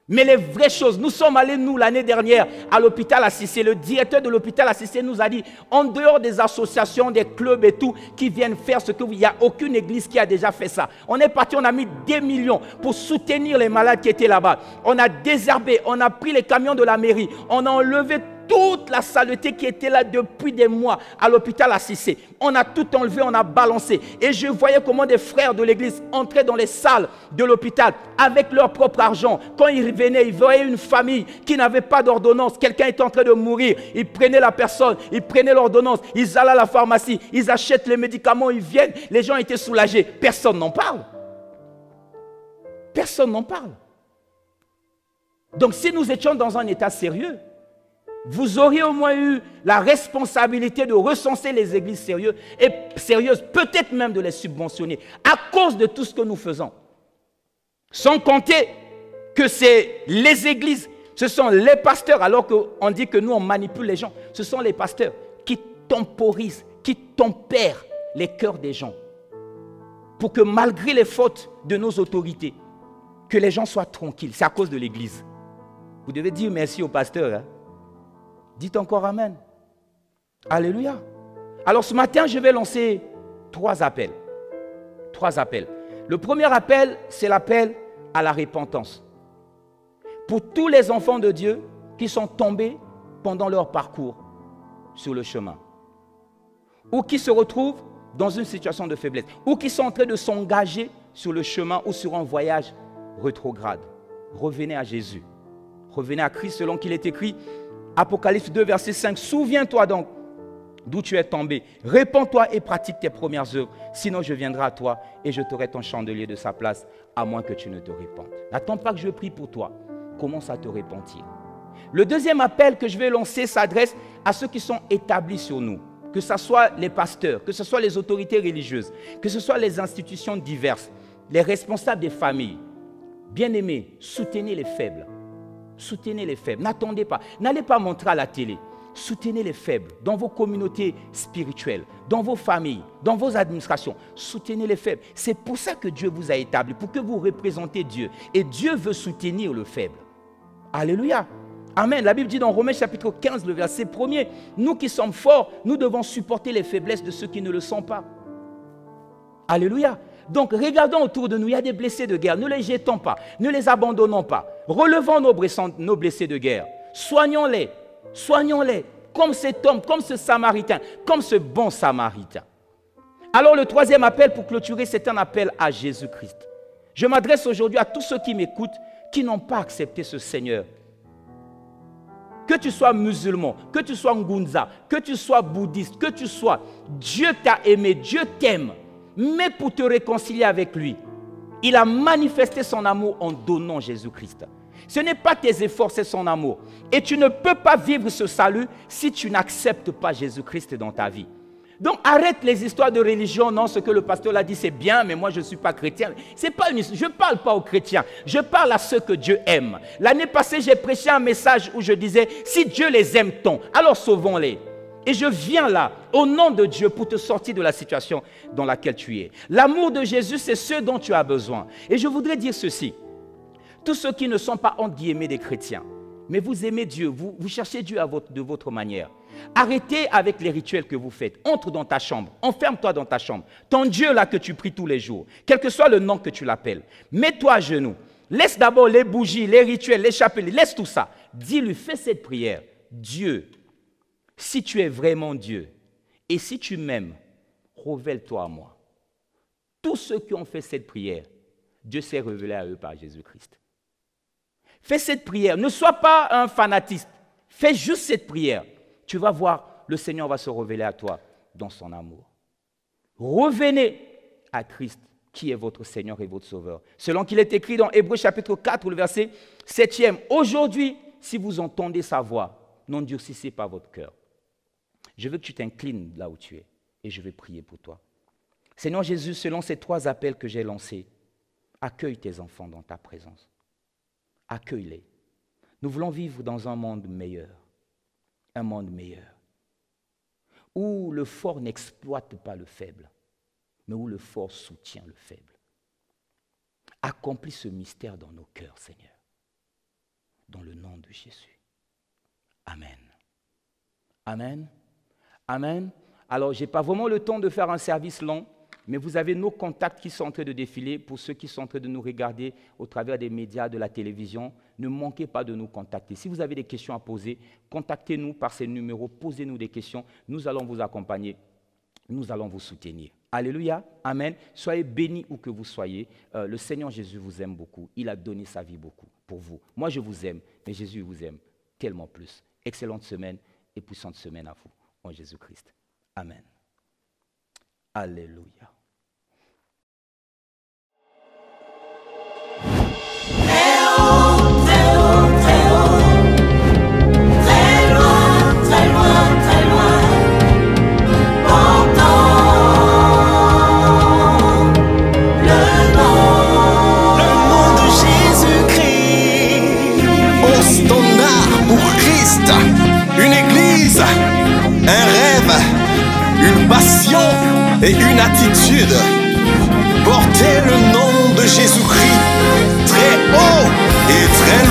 Mais les vraies choses, nous sommes allés, nous, l'année dernière, à l'hôpital Assissé. Le directeur de l'hôpital Assissé nous a dit, en dehors des associations, des clubs et tout, qui viennent faire ce que vous... Il n'y a aucune église qui a déjà fait ça. On est parti, on a mis des millions pour soutenir les malades qui étaient là-bas. On a désherbé, on a pris les camions de la mairie, on a enlevé toute la saleté qui était là depuis des mois à l'hôpital Assissé. On a tout enlevé, on a balancé. Et je voyais comment des frères de l'église entraient dans les salles de l'hôpital avec leur propre argent. Quand ils venaient, ils voyaient une famille qui n'avait pas d'ordonnance. Quelqu'un était en train de mourir. Ils prenaient la personne, ils prenaient l'ordonnance, ils allaient à la pharmacie, ils achètent les médicaments, ils viennent. Les gens étaient soulagés. Personne n'en parle. Personne n'en parle. Donc si nous étions dans un état sérieux, vous auriez au moins eu la responsabilité de recenser les églises sérieuses, peut-être même de les subventionner, à cause de tout ce que nous faisons. Sans compter que c'est les églises, ce sont les pasteurs, alors qu'on dit que nous on manipule les gens, ce sont les pasteurs qui temporisent, qui tempèrent les cœurs des gens, pour que malgré les fautes de nos autorités, que les gens soient tranquilles. C'est à cause de l'église. Vous devez dire merci au pasteur, hein? Dites encore Amen. Alléluia. Alors ce matin, je vais lancer 3 appels. 3 appels. Le premier appel, c'est l'appel à la repentance. Pour tous les enfants de Dieu qui sont tombés pendant leur parcours sur le chemin, ou qui se retrouvent dans une situation de faiblesse, ou qui sont en train de s'engager sur le chemin ou sur un voyage rétrograde. Revenez à Jésus. Revenez à Christ selon qu'il est écrit. Apocalypse 2, verset 5. Souviens-toi donc d'où tu es tombé. Répands-toi et pratique tes premières œuvres. Sinon, je viendrai à toi et je t'aurai ton chandelier de sa place, à moins que tu ne te répandes. N'attends pas que je prie pour toi. Commence à te repentir. Le deuxième appel que je vais lancer s'adresse à ceux qui sont établis sur nous. Que ce soit les pasteurs, que ce soit les autorités religieuses, que ce soit les institutions diverses, les responsables des familles. Bien-aimés, soutenez les faibles. Soutenez les faibles. N'attendez pas. N'allez pas montrer à la télé. Soutenez les faibles dans vos communautés spirituelles, dans vos familles, dans vos administrations. Soutenez les faibles. C'est pour ça que Dieu vous a établi, pour que vous représentez Dieu. Et Dieu veut soutenir le faible. Alléluia. Amen. La Bible dit dans Romains chapitre 15, le verset 1er, nous qui sommes forts, nous devons supporter les faiblesses de ceux qui ne le sont pas. Alléluia. Donc, regardons autour de nous, il y a des blessés de guerre. Ne les jetons pas, ne les abandonnons pas. Relevons nos blessés de guerre. Soignons-les, soignons-les, comme cet homme, comme ce Samaritain, comme ce bon Samaritain. Alors, le troisième appel pour clôturer, c'est un appel à Jésus-Christ. Je m'adresse aujourd'hui à tous ceux qui m'écoutent, qui n'ont pas accepté ce Seigneur. Que tu sois musulman, que tu sois Ngunza, que tu sois bouddhiste, que tu sois, Dieu t'a aimé, Dieu t'aime. mais pour te réconcilier avec lui. Il a manifesté son amour en donnant Jésus-Christ. Ce n'est pas tes efforts, c'est son amour. Et tu ne peux pas vivre ce salut si tu n'acceptes pas Jésus-Christ dans ta vie. Donc arrête les histoires de religion. Non, ce que le pasteur a dit c'est bien, mais moi je ne suis pas chrétien. Je ne parle pas aux chrétiens, je parle à ceux que Dieu aime. L'année passée, j'ai prêché un message où je disais, si Dieu les aime tant, alors sauvons-les. Et je viens là, au nom de Dieu, pour te sortir de la situation dans laquelle tu es. L'amour de Jésus, c'est ce dont tu as besoin. Et je voudrais dire ceci. Tous ceux qui ne sont pas, entre guillemets, des chrétiens, mais vous aimez Dieu, vous cherchez Dieu de votre manière. Arrêtez avec les rituels que vous faites. Entre dans ta chambre, enferme-toi dans ta chambre. Ton Dieu là que tu pries tous les jours, quel que soit le nom que tu l'appelles, mets-toi à genoux. Laisse d'abord les bougies, les rituels, les chapelets, laisse tout ça. Dis-lui, fais cette prière. Dieu, si tu es vraiment Dieu, et si tu m'aimes, révèle-toi à moi. Tous ceux qui ont fait cette prière, Dieu s'est révélé à eux par Jésus-Christ. Fais cette prière. Ne sois pas un fanatiste. Fais juste cette prière. Tu vas voir, le Seigneur va se révéler à toi dans son amour. Revenez à Christ, qui est votre Seigneur et votre Sauveur. Selon qu'il est écrit dans Hébreux chapitre 4, le verset 7e. Aujourd'hui, si vous entendez sa voix, n'endurcissez pas votre cœur. Je veux que tu t'inclines là où tu es et je vais prier pour toi. Seigneur Jésus, selon ces 3 appels que j'ai lancés, accueille tes enfants dans ta présence. Accueille-les. Nous voulons vivre dans un monde meilleur. Un monde meilleur. Où le fort n'exploite pas le faible, mais où le fort soutient le faible. Accomplis ce mystère dans nos cœurs, Seigneur. Dans le nom de Jésus. Amen. Amen. Amen. Alors, je n'ai pas vraiment le temps de faire un service long, mais vous avez nos contacts qui sont en train de défiler. Pour ceux qui sont en train de nous regarder au travers des médias, de la télévision, ne manquez pas de nous contacter. Si vous avez des questions à poser, contactez-nous par ces numéros, posez-nous des questions. Nous allons vous accompagner, nous allons vous soutenir. Alléluia, amen. Soyez bénis où que vous soyez. Le Seigneur Jésus vous aime beaucoup. Il a donné sa vie beaucoup pour vous. Moi, je vous aime, mais Jésus vous aime tellement plus. Excellente semaine et puissante semaine à vous, en Jésus-Christ. Amen. Alléluia. Une église, un rêve, une passion et une attitude. Portez le nom de Jésus-Christ très haut et très